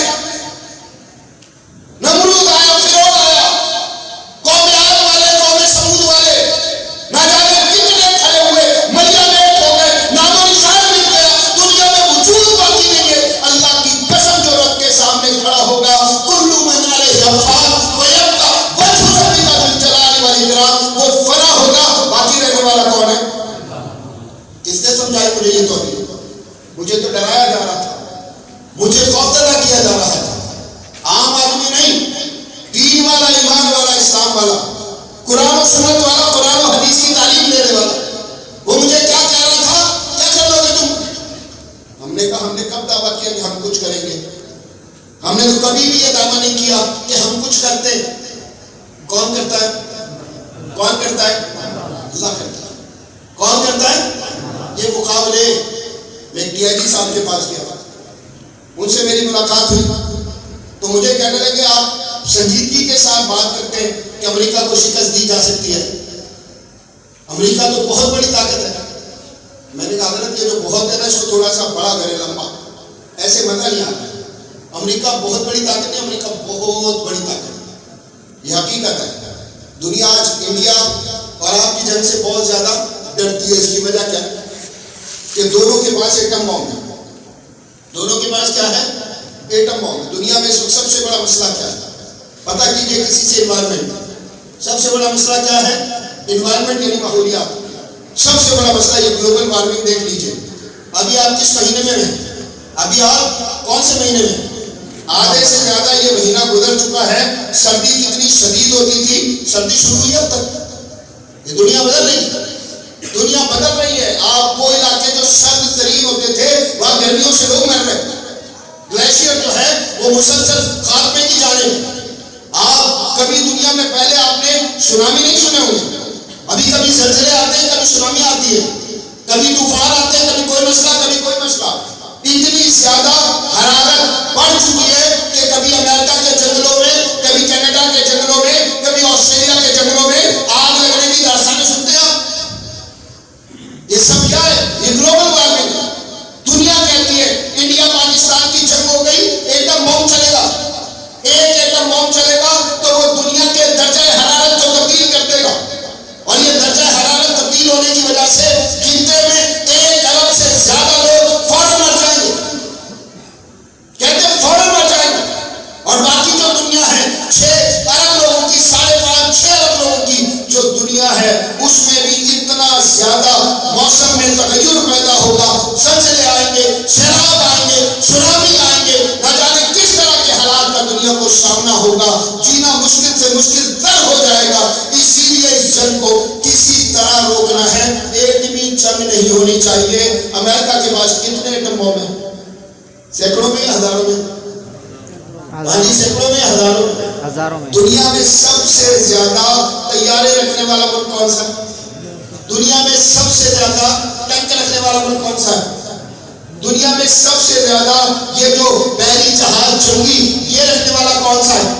نمرود آیا، فرعون آیا، قوم عاد والے، قوم سمود والے، نہ جانے کتنے کھڑے ہوئے، ملیا میٹ ہو گئے، نام و نشان مٹ گیا، دنیا میں وجود باقی نہیں ہے۔ اللہ کی قسم جو رب کے سامنے کھڑا ہوگا، کل من علیہ فان ویبقى وجہ ربک ذو الجلال والاکرام، وہ فنا ہوگا، باقی رہنے والا کون ہے؟ کس نے سمجھائی مجھے یہ توحید؟ مجھے تو ڈرایا جا رہا تھا، مجھے خوفزدہ کیا جا رہا تھا۔ عام آدمی نہیں، دین والا، ایمان والا، اسلام والا، قرآن و سنت والا، قرآن و حدیث کی تعلیم دینے والا، وہ مجھے کیا کہہ رہا تھا؟ کیا کر لو گے تم؟ ہم نے کہا ہم نے کب دعویٰ کیا کہ ہم کچھ کریں گے؟ ہم نے تو کبھی بھی یہ دعویٰ نہیں کیا کہ ہم کچھ کرتے۔ کون کرتا ہے؟ کون کرتا ہے؟ اللہ کرتا ہے۔ کون کرتا ہے؟ یہ مقابلے میں ڈی آئی جی صاحب کے پاس گیا، ان سے میری ملاقات ہوئی تو مجھے کہنے لگے آپ سنجیدگی کے ساتھ بات کرتے ہیں کہ امریکہ کو شکست دی جا سکتی ہے، امریکہ تو بہت بڑی طاقت ہے۔ میں نے کہا حضرت یہ جو بہت ہے نا اس کو تھوڑا سا بڑا کرے، لمبا، ایسے مزہ نہیں آتا ہے۔ امریکہ بہت بڑی طاقت ہے، امریکہ بہت بڑی طاقت ہے، یہ حقیقت ہے۔ دنیا آج انڈیا اور آپ کی جنگ سے بہت زیادہ ڈرتی ہے۔ اس کی وجہ کیا ہے؟ کہ دونوں کے پاس ایٹم بم ہے، دونوں کے پاس کیا ہے؟ ایٹم بم ہے۔ دنیا میں اس وقت سب سے بڑا مسئلہ کیا ہے؟ پتہ کیجئے کسی سے انوائرمنٹ، سب سے بڑا مسئلہ کیا ہے؟ انوائرمنٹ یعنی ماحولیات۔ سب سے بڑا مسئلہ یہ گلوبل وارمنگ دیکھ لیجئے۔ ابھی آپ کس مہینے میں ہیں؟ ابھی آپ کون سے مہینے میں؟ آدھے سے زیادہ یہ مہینہ گزر چکا ہے۔ سردی کتنی شدید ہوتی تھی، سردی شروع ہوئی اب تک۔ یہ دنیا بدل رہی ہے، دنیا بدل رہی ہے۔ آپ وہ علاقے جو سرد ترین ہوتے تھے وہاں گرمیوں سے لوگ مر رہے ہیں۔ گلیشیئر جو ہے وہ مسلسل خاتمے کی جانب۔ آپ کبھی دنیا میں پہلے آپ نے سونامی نہیں سنے ہوں گے، ابھی کبھی زلزلے آتے ہیں، کبھی سونامی آتی ہے، کبھی طوفان آتے ہیں، کبھی کوئی مسئلہ، کبھی کوئی مسئلہ۔ اتنی زیادہ حرارت بڑھ چکی ہے کہ کبھی امریکہ کے جنگلوں میں، کبھی کینیڈا کے جنگلوں میں، کبھی آسٹریلیا کے جنگلوں میں آگ لگنے کی داستانیں سنتے ہیں آپ۔ یہ سب کیا ہے؟ یہ گلوبل وارمنگ۔ دنیا کہتی ہے انڈیا پاکستان کی جنگ ہو گئی، ایک وجہ سے خطے میں 1 ارب سے زیادہ لوگ فوراً مر جائیں گے، کہتے ہیں فوراً مر جائیں گے، اور باقی جو دنیا ہے 6 ارب لوگوں کی، 5.5 6 ارب لوگوں کی جو دنیا ہے، اس میں بھی اتنا زیادہ موسم میں تغیر پیدا ہوگا، زلزلے آئیں گے، سیلاب آئیں گے، سونامی آئیں گے، نہ جانے کس طرح کے حالات کا دنیا کو سامنا ہوگا، جینا مشکل سے مشکل تر ہو جائے گا۔ اسی لیے اس جنگ کو کسی طرح روکنا ہے، ایٹمی جنگ نہیں ہونی چاہیے۔ امریکہ کے پاس کتنے ایٹم بم ہیں؟ سینکڑوں میں یا ہزاروں میں؟ سینکڑوں میں یا ہزاروں میں؟ ہزاروں میں۔ دنیا میں سب سے زیادہ طیارے رکھنے والا ملک کون سا ہے؟ دنیا میں سب سے زیادہ ٹینک رکھنے والا ملک کون سا ہے؟ دنیا میں سب سے زیادہ یہ جو بحری جہاز جنگی یہ رکھنے والا کون سا ہے؟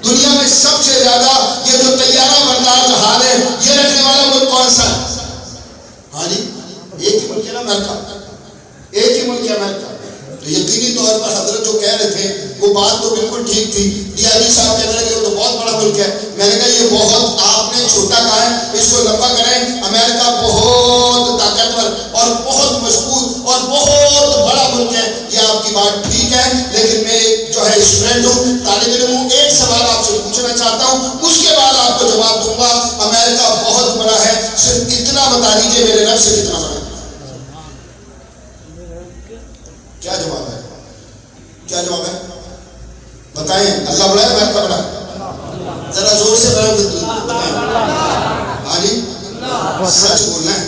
دنیا میں سب سے زیادہ یہ جو طیارہ بردار جہاز ہے یہ رکھنے والا ملک کون سا ہے؟ ہاں جی، ایک ہی ملک ہے نا امریکہ، ایک ہی ملک ہے امریکہ۔ تو یقینی طور پر حضرت جو کہہ رہے تھے وہ بات تو بالکل ٹھیک تھی۔ ڈی آئی جی صاحب کہنے لگے وہ تو بہت بڑا ملک ہے، میں نے کہا یہ بہت آپ نے چھوٹا کہا ہے، اس کو لمبا کریں۔ امریکہ بہت طاقتور اور بہت مضبوط اور بہت بڑا ملک ہے، یہ آپ کی بات ٹھیک ہے، لیکن میں جو ہے اسٹوڈنٹ ہوں، طالب علم ہوں، ایک سوال آپ سے پوچھنا چاہتا ہوں، اس کے بعد آپ کو جواب دوں گا۔ امریکہ بہت بڑا ہے، صرف اتنا بتا دیجیے میرے رب سے کتنا بڑا ہے؟ کیا جواب ہے؟ کیا جواب ہے؟ بتائیں۔ اللہ بڑا ہے، امریکہ بڑا ہے؟ ذرا زور سے بتائیں۔ ہاں جی، سچ بولنا ہے،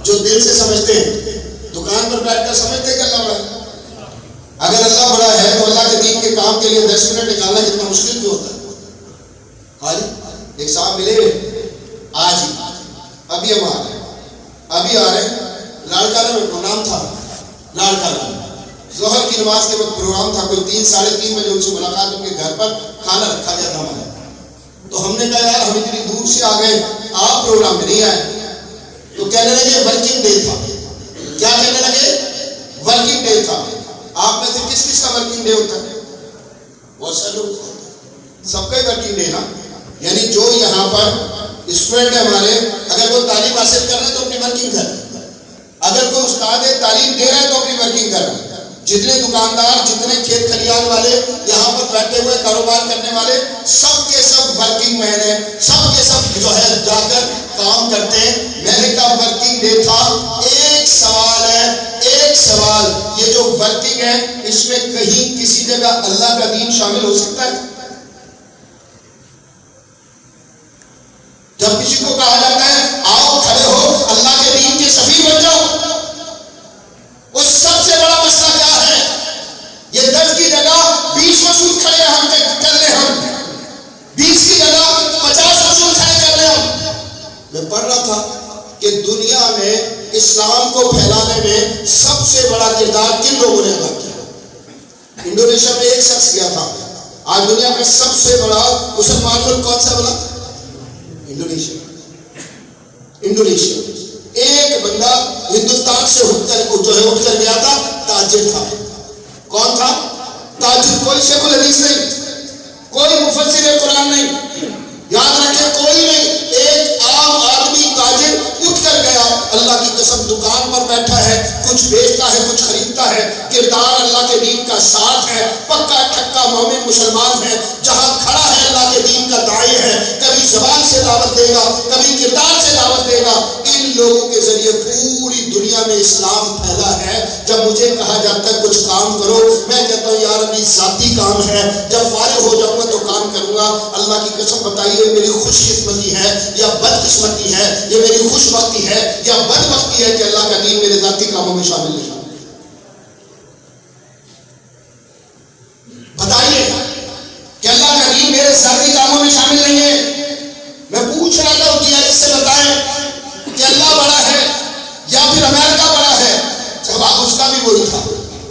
جو دل سے سمجھتے ہیں، دکان پر بیٹھ کر سمجھتے ہیں کہ اللہ بڑا ہے۔ اگر اللہ بڑا ہے تو اللہ کے دین کے کام کے لیے 10 منٹ نکالنا کتنا مشکل کیوں ہوتا ہے؟ ہاں جی، ایک صاحب ملے آج ہی، ابھی ہم آ رہے ہیں، ابھی آ رہے ہیں، لاڑکانہ میں پروگرام تھا، لاڑکانہ ظہر کی نماز کے وقت پروگرام تھا، کوئی 3 ساڑھے 3 بجے ان سے ملاقات، ان کے گھر پر کھانا رکھا گیا تھا ہمارے۔ تو ہم نے کہا یار ہم اتنی دور سے آ گئے، آپ پروگرام میں نہیں آئے۔ تو کہنے لگے ورکنگ ڈے تھا۔ کیا کہنے لگے؟ ورکنگ ڈے تھا۔ آپ میں سے کس کس کا ورکنگ ڈے ہوتا ہے؟ بہت سارے لوگ، سب کا ہی ورکنگ ڈے نا، یعنی جو یہاں پر اسٹوڈنٹ ہے ہمارے، اگر وہ تعلیم حاصل کر رہے ہیں تو اپنی ورکنگ کر رہے ہیں، اگر کوئی استاد تعلیم دے رہا ہے تو اپنی ورکنگ کر رہا ہے۔ جتنے دکاندار، جتنے کھیت کھلیان والے یہاں پر بیٹھے ہوئے کاروبار کرنے والے، سب کے سب ورکنگ مین ہیں، سب کے سب جو ہے جا کر کام کرتے ہیں۔ میں نے کہا ورکنگ ڈے تھا، ایک سوال ہے، ایک سوال، یہ جو ورکنگ ہے اس میں کہیں کسی جگہ اللہ کا دین شامل ہو سکتا ہے؟ جب کسی کو کہا جاتا ہے آؤ کھڑے ہو اللہ کے دین کے سفیر بن جاؤ، اس سب سے بڑا مسئلہ کیا ہے؟ یہ 10 کی جگہ 20 رسول کھڑے ہم کر لیں، ہم 20 کی جگہ 50 رسول کھڑے کر لیں ہم۔ میں پڑھ رہا تھا کہ دنیا میں اسلام کو پھیلانے میں سب سے بڑا کردار کن لوگوں نے ادا کیا؟ انڈونیشیا میں ایک شخص گیا تھا، آج دنیا میں سب سے بڑا مسلمان ملک کون سا بنا؟ انڈونیشیا۔ انڈونیشیا ایک بندہ ہندوستان سے اٹھ کر گیا تھا، تاجر تھا۔ کون تھا؟ تاجر، کوئی شیخ الحدیث نہیں، کوئی مفسر قرآن نہیں، یاد رکھیں کوئی نہیں، ایک عام آدمی تاجر اٹھ کر گیا، اللہ کی قسم دکان پر بیٹھا ہے، کچھ بیچتا ہے کچھ خریدتا ہے، کردار اللہ کے دین کا ساتھ ہے، پکا ٹھکا مومن مسلمان ہے، جہاں کھڑا ہے اللہ کے دین کا داعی ہے، کبھی زبان سے دعوت دے گا، کبھی کردار سے دعوت دے گا۔ ان لوگوں کے ذریعے پوری دنیا میں اسلام پھیلا ہے۔ جب مجھے کہا جاتا ہے کچھ کام کرو، میں کہتا ہوں یار ابھی ذاتی کام ہے، جب فارغ ہو جاؤں گا تو کام کروں گا۔ اللہ کی قسم بتائیے میری خوش قسمتی ہے یا بد قسمتی ہے، یہ میری خوش بختی ہے یا بد بختی ہے کہ اللہ کا دین میرے ذاتی کاموں میں شامل نہیں؟ بتائیے کہ اللہ کا دین میرے ذاتی کاموں میں شامل نہیں ہے۔ میں پوچھ رہا تھا کہ سے بتائیں کہ اللہ بڑا ہے یا پھر امریکہ بڑا ہے؟ جواب اس کا بھی وہی تھا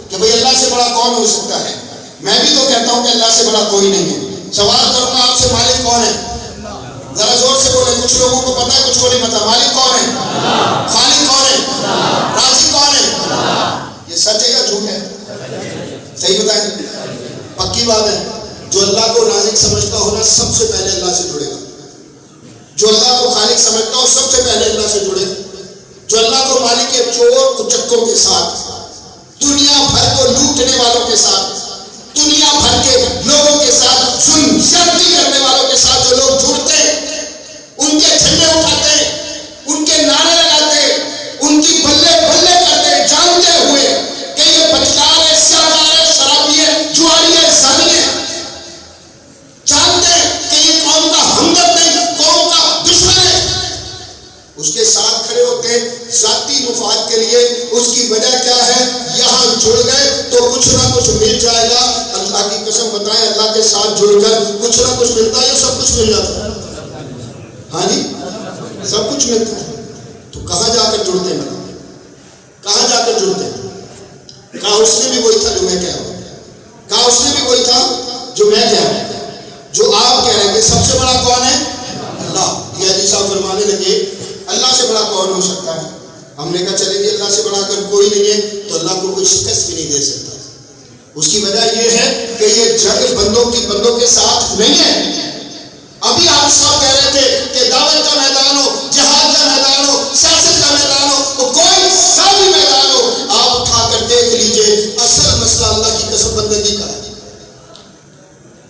کہ بھئی اللہ سے بڑا کون ہو سکتا ہے؟ میں بھی تو کہتا ہوں کہ اللہ سے بڑا کوئی نہیں ہے۔ سوال کروں گا آپ سے، مالک کون ہے؟ ذرا زور سے بولیں، کچھ لوگوں کو پتا ہے کچھ کو نہیں پتا۔ مالک کون ہے؟ خالق کون ہے؟ رازق کون ہے؟ یہ سچ ہے یا جھوٹ ہے؟ صحیح بتائیں، پکی بات ہے۔ جو اللہ کو رازق سمجھتا ہو نا سب سے پہلے اللہ سے جڑے گا، جو اللہ کو خالق سمجھتا ہو سب سے پہلے اللہ سے جڑے گا۔ مالی کے چور اچکوں کے ساتھ، دنیا بھر کو لوٹنے والوں کے ساتھ، دنیا بھر کے لوگوں کے ساتھ، ظلم زیادتی کرنے والوں کے ساتھ جو لوگ جڑتے ہیں، ان کے جھنڈے اٹھاتے ہیں، ان کے نعرے لگاتے ہیں، ان کی بلے بلے کرتے ہیں، جانتے ہوئے کہ یہ بدکار ہے، سیاکار ہے، شرابی ہے، جواری ہے، زانی ہے، جانتے ہیں کہ یہ قوم کا ہمدرد نہیں، قوم کا دشمن ہے، اس کے ساتھ کھڑے ہوتے ہیں ذاتی مفاد کے لیے۔ اس کی وجہ کیا ہے؟ یہاں جڑ گئے تو کچھ نہ کچھ مل جائے گا۔ اللہ کی قسم بتائیں، اللہ کے ساتھ جڑ کر کچھ نہ کچھ ملتا ہے یا سب کچھ مل جاتا ہے؟ ہاں جی، سب کچھ ملتا ہے۔ تو کہاں جا کر جڑتے ہیں؟ کہاں جا کر جڑتے ہیں؟ کہا اس نے بھی وہی تھا جو میں کہہ رہا ہوں، کہا اس نے بھی وہی تھا جو میں کہہ رہا ہوں، جو آپ کہہ رہے ہیں کہ سب سے بڑا کون ہے؟ اللہ۔ یہ علی صاحب فرمانے لگے اللہ سے بڑا کون ہو سکتا ہے؟ ہم نے کہا چلے جی اللہ سے بڑا کر کوئی نہیں ہے تو اللہ کو کوئی شکست بھی نہیں دے سکتا۔ اس کی وجہ یہ ہے کہ یہ جنگ بندوں کے ساتھ نہیں ہے۔ ابھی آپ صاحب کہہ رہے تھے کہ دعوت کا میدان ہو، جہاد کا میدان ہو، سیاست کا میدان ہو، تو کوئی سا بھی میدان ہو، آپ اٹھا کر دیکھ لیجئے، اصل مسئلہ اللہ کی قسم بندگی کا ہے۔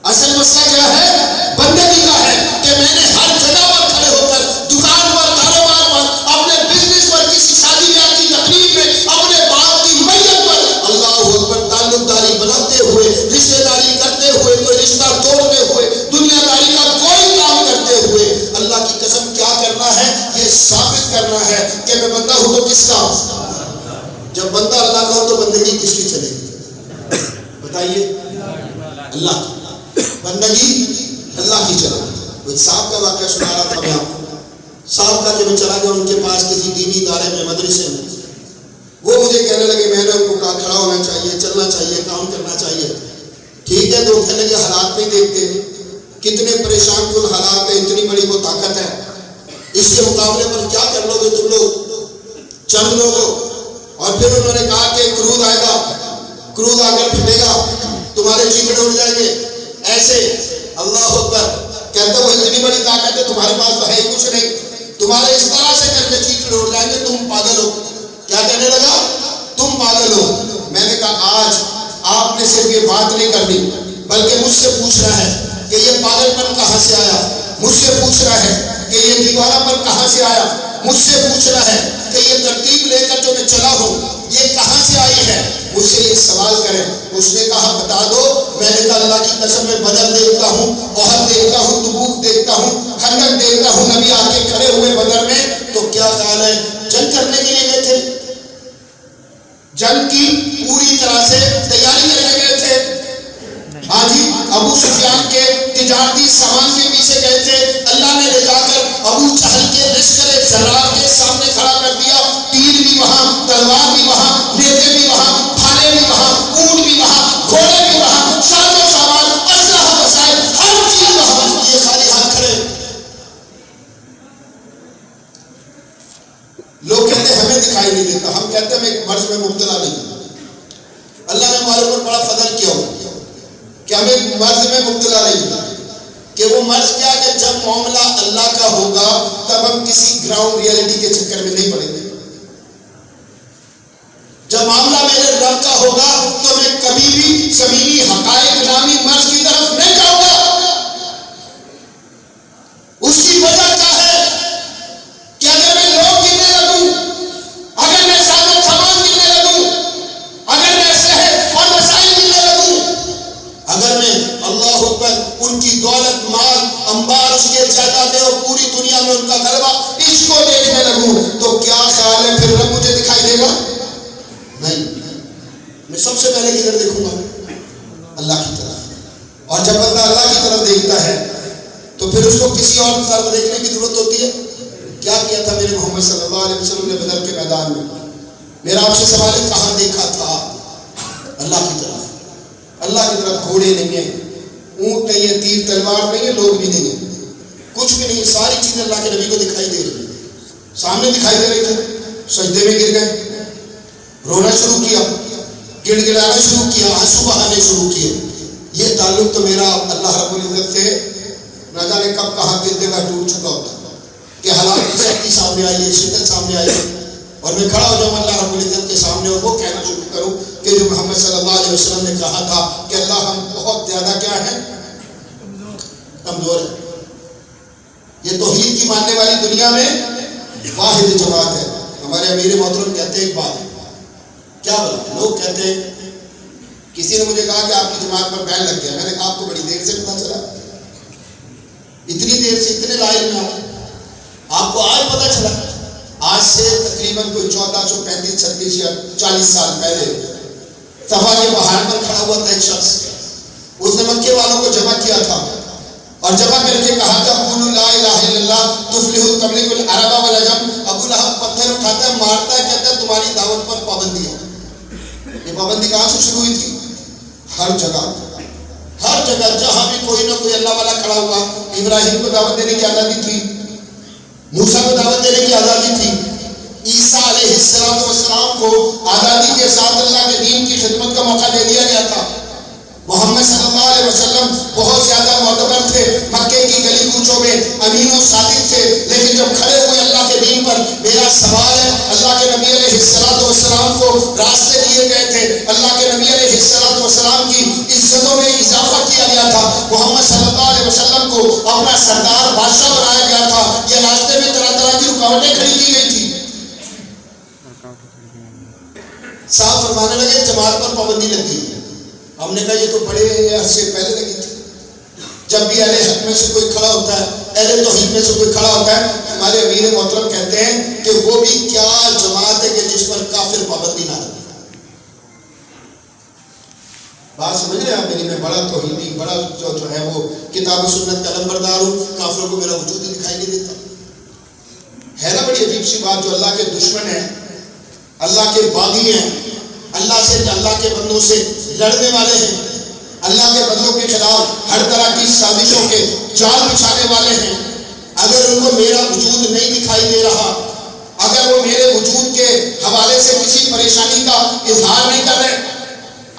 اصل مسئلہ کیا ہے؟ بندگی کا ہے کہ میں نے ہر جگہ پر کھڑے ہو کر، دکان پر، کاروبار پر، اپنے بزنس پر، کسی شادی بیاہ کی تقریب میں، اپنے باپ کی میت پر اللہ اکبر تعلق داری بناتے ہوئے، رشتہ داری کرتے ہوئے، کوئی رشتہ توڑتے ہوئے، دنیا داری کا کوئی کام کرتے ہوئے اللہ کی قسم کیا کرنا ہے؟ یہ ثابت کرنا ہے کہ میں بندہ ہوں تو کس کا ہوں؟ جب بندہ اللہ کا ہو تو بندگی کس کی چلے گی؟ بتائیے، اللہ کی بندگی اللہ کی چلا۔ کوئی صاحب کا واقعہ سنا رہا تھا میں آپ کو، صاحب کا کہ میں چلا گیا ان کے پاس کسی دینی ادارے میں، مدرسے میں، وہ مجھے کہنے لگے میں نے ان کو کہا کھڑا ہونا چاہیے، چلنا چاہیے، کام کرنا چاہیے، ٹھیک ہے، تو وہ کہنے لگے حالات نہیں دیکھتے ہیں، کتنے پریشان کن حالات ہیں، اتنی بڑی وہ طاقت ہے، اس کے مقابلے پر کیا کر لو گے تم لوگ، چند لوگ ہو۔ اور پھر انہوں نے کہا کہ کرود آئے گا، کرود آ کر پھٹے گا، تمہارے چیچڑے اڑ جائیں گے، ایسے اللہ اکبر کہتا وہ اتنی بڑی طاقت ہے، تمہارے پاس تو ہے کچھ نہیں، تمہارے اس طرح سے کر کے چیچڑے اڑ جائیں گے، تم پاگل ہو۔ کیا کہنے لگا؟ تم پاگل ہو۔ میں نے کہا آج آپ نے صرف یہ بات نہیں کرنی بلکہ مجھ سے پوچھنا ہے کہ یہ پاگل پن کہاں سے آیا، مجھ سے پوچھنا ہے کہ یہ دیوانہ پن کہاں سے آیا، مجھ سے پوچھنا ہے کہ یہ ترتیب لے کر جو میں چلا ہوں یہ کہاں سے آئی ہے، مجھ سے یہ سوال کریں۔ اس نے کہا بتا دو۔ میں نے کہا اللہ کی قسم میں بدر دیکھتا ہوں، احد دیکھتا ہوں، تبوک دیکھتا ہوں، خندق دیکھتا ہوں، نبی آ کے کھڑے ہوئے بدر میں، تو کیا خیال ہے جنگ کرنے کے لیے گئے تھے؟ جنگ کی پوری طرح سے تیاری کرنے گئے تھے؟ ہاں جی، ابو سفیان کے تجارتی سامان کے پیچھے گئے تھے، اللہ نے لے جا کر ابو جہل کے لشکر زرار کے سامنے کھڑا کر دیا، تیر بھی وہاں، تلوار بھی وہاں، نیزے بھی وہاں، بھالے بھی وہاں، اونٹ بھی وہاں، گھوڑے بھی وہاں، ساز و سامان، اسلحہ وسائل، ہر چیز وہاں، یہ خالی ہاتھ کھڑے۔ لوگ کہتے ہیں ہمیں دکھائی نہیں دیتا، ہم کہتے ہیں ہم ایک مرض میں مبتلا نہیں ہوں۔ اللہ نے ہمارے اوپر بڑا فضل کیا ہو کہ ہم ایک مرض میں مبتلا نہیں ہوں، کہ وہ مرض کیا کہ جب معاملہ اللہ کا ہوگا تب ہم کسی گراؤنڈ ریئلٹی کے چکر میں نہیں پڑیں گے۔ جب معاملہ میرے رب کا ہوگا تو میں کبھی بھی زمینی حقائق نامی مرض کی طرف نہیں جاؤں گا۔ اس کی وجہ کیا ہے کہ اگر میں لوگ گننے لگوں، اگر میں ساز و سامان گننے لگوں، اگر میں صحت اور وسائل گننے لگوں، اگر میں اللہ اکبر ان کی دولت، مال، انبار، اس کے جائیدادیں اور پوری دنیا میں ان کا غلبہ، اس کو دیکھنے لگوں تو کیا خیال ہے پھر رب مجھے دکھائی دے گا؟ نہیں، میں سب سے پہلے کدھر دیکھوں گا؟ اللہ کی طرف۔ اور جب بندہ اللہ کی طرف دیکھتا ہے تو پھر اس کو کسی اور طرف دیکھنے کی ضرورت ہوتی ہے؟ کیا کیا تھا میرے محمد صلی اللہ علیہ وسلم نے بدر کے میدان میں؟ میرا آپ سے سوال ہے کہاں دیکھا تھا؟ اللہ کی طرف۔ اللہ کی طرف گھوڑے نہیں ہیں، اونٹ نہیں ہے، تیر تلوار نہیں ہے، لوگ بھی نہیں ہیں، کچھ بھی نہیں، ساری چیزیں اللہ کے نبی کو دکھائی دے رہی ہیں، سامنے دکھائی دے رہی تھی۔ سجدے میں گر گئے، رونا شروع کیا، گڑ گڑانا شروع کیا، آنسو بہانے شروع کیے۔ یہ تعلق تو میرا اللہ رب العزت سے نہ جانے کب کہاں کس جگہ ٹوٹ چکا ہوتا کہ حالات کی سختی سامنے آئی ہے، شدت سامنے آئی ہے، اور میں کھڑا ہو جاؤں اللہ رب العزت کے سامنے اور وہ کہنا شروع کروں کہ جو محمد صلی اللہ علیہ وسلم نے کہا تھا کہ اللہ ہم بہت زیادہ کیا ہے، کمزور ہے. یہ توحید کی ماننے والی دنیا میں واحد جماعت ہے. ہمارے امیر محترم کہتے ہیں ایک بات، کیا بولا، لوگ کہتے ہیں کسی نے مجھے کہا کہ آپ کی جماعت پر بین لگ گیا. میں نے کہا آپ کو بڑی دیر سے پتا چلا، اتنی دیر سے اتنے لائن میں آپ کو آج پتا چلا. آج سے تقریباً کوئی 1435 36 یا 40 سال پہلے صفا کے پہاڑ پر کھڑا ہوا تھا ایک شخص. اس نے مکے والوں کو جمع کیا تھا اور جمع کر کے کہا تھا قولوا لا الہ الا اللہ تفلحوا تملکوا العرب والعجم. ابو لہب پتھر اٹھاتا ہے، مارتا ہے، کہتا ہے تمہاری دعوت پر پابندی ہے. یہ پابندی کہاں سے شروع ہوئی تھی؟ ہر جگہ جہاں بھی کوئی نہ کوئی اللہ والا کھڑا ہوا. ابراہیم کو دعوت دینے کی آزادی تھی، موسیٰ کو دعوت دینے کی آزادی تھی، عیسیٰ علیہ السلام کو آزادی کے ساتھ اللہ کے دین کی خدمت کا موقع دے دیا گیا تھا. محمد صلی اللہ علیہ وسلم بہت زیادہ معتبر تھے، مکے کی گلی کوچوں میں امین و صادق تھے، لیکن جب کھڑے ہوئے اللہ کے دین پر، میرا سوال ہے اللہ کے نبی علیہ السلام کو راستے دیے گئے تھے، اللہ کے نبی علیہ السلام کی عزتوں میں اضافہ کیا گیا تھا، محمد صلی اللہ علیہ وسلم کو اپنا سردار بادشاہ بنایا گیا تھا. یہ راستے میں طرح طرح کی رکاوٹیں کھڑی کی گئی تھی. صاحب فرمانے لگے جماعت پر پابندی لگی. ہم نے کہا یہ تو بڑے عرصے پہلے لگی تھی. جب بھی اہل حق میں سے کوئی کھڑا ہوتا ہے، اہل توحید میں سے کوئی کھڑا ہوتا ہے، ہمارے امیر محترم کہتے ہیں کہ وہ بھی کیا جماعت ہے کہ جس پر کافر پابندی نہ لگے. بات سمجھ رہے ہیں آپ میری؟ میں بڑا توحیدی، بڑا جو ہے وہ کتاب و سنت کا نمبردار ہوں، کافروں کو میرا وجود ہی دکھائی نہیں دیتا. ہے نا بڑی عجیب سی بات. جو اللہ کے دشمن ہیں، اللہ کے باغی ہیں، اللہ کے بندوں سے لڑنے والے ہیں، اللہ کے بندوں کے خلاف ہر طرح کی سازشوں کے جال بچھانے والے ہیں، اگر ان کو میرا وجود نہیں دکھائی دے رہا، اگر وہ میرے وجود کے حوالے سے کسی پریشانی کا اظہار نہیں کر رہے،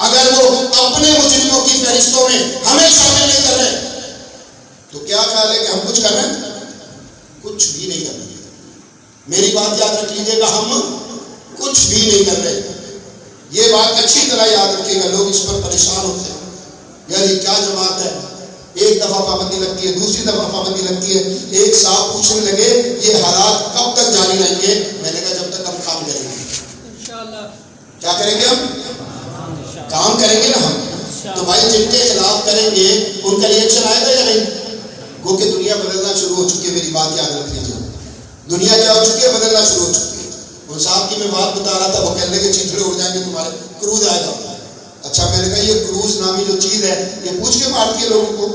اگر وہ اپنے مجرموں کی فہرستوں میں ہمیں شامل نہیں کر رہے، تو کیا خیال ہے کہ ہم کچھ کر رہے ہیں؟ کچھ بھی نہیں کر رہے. میری بات یاد رکھ لیجیے گا، ہم کچھ بھی نہیں کر رہے. یہ بات اچھی طرح یاد رکھیے گا. لوگ اس پر پریشان ہوتے ہیں، یار یہ کیا جماعت ہے، ایک دفعہ پابندی لگتی ہے، دوسری دفعہ پابندی لگتی ہے. ایک صاحب پوچھنے لگے یہ حالات کب تک جاری رہیں گے؟ میں نے کہا جب تک ہم کام کریں گے. کیا کریں گے؟ ہم کام کریں گے نا. ہم تو بھائی جن کے خلاف کریں گے ان کا ریئیکشن آئے گا یا نہیں؟ گو کہ دنیا بدلنا شروع ہو چکی ہے. میری بات یاد رکھ لیجیے، دنیا کیا ہو چکی ہے؟ بدلنا شروع ہو چکی ہے. ان صاحب کی میں بات بتا رہا تھا، وہ کہنے لگے چیتڑے اڑ جائیں گے تمہارے، کروز آئے گا. اچھا میں نے کہا یہ کروز نامی جو چیز ہے یہ پوچھ کے مارتی ہے لوگوں کو.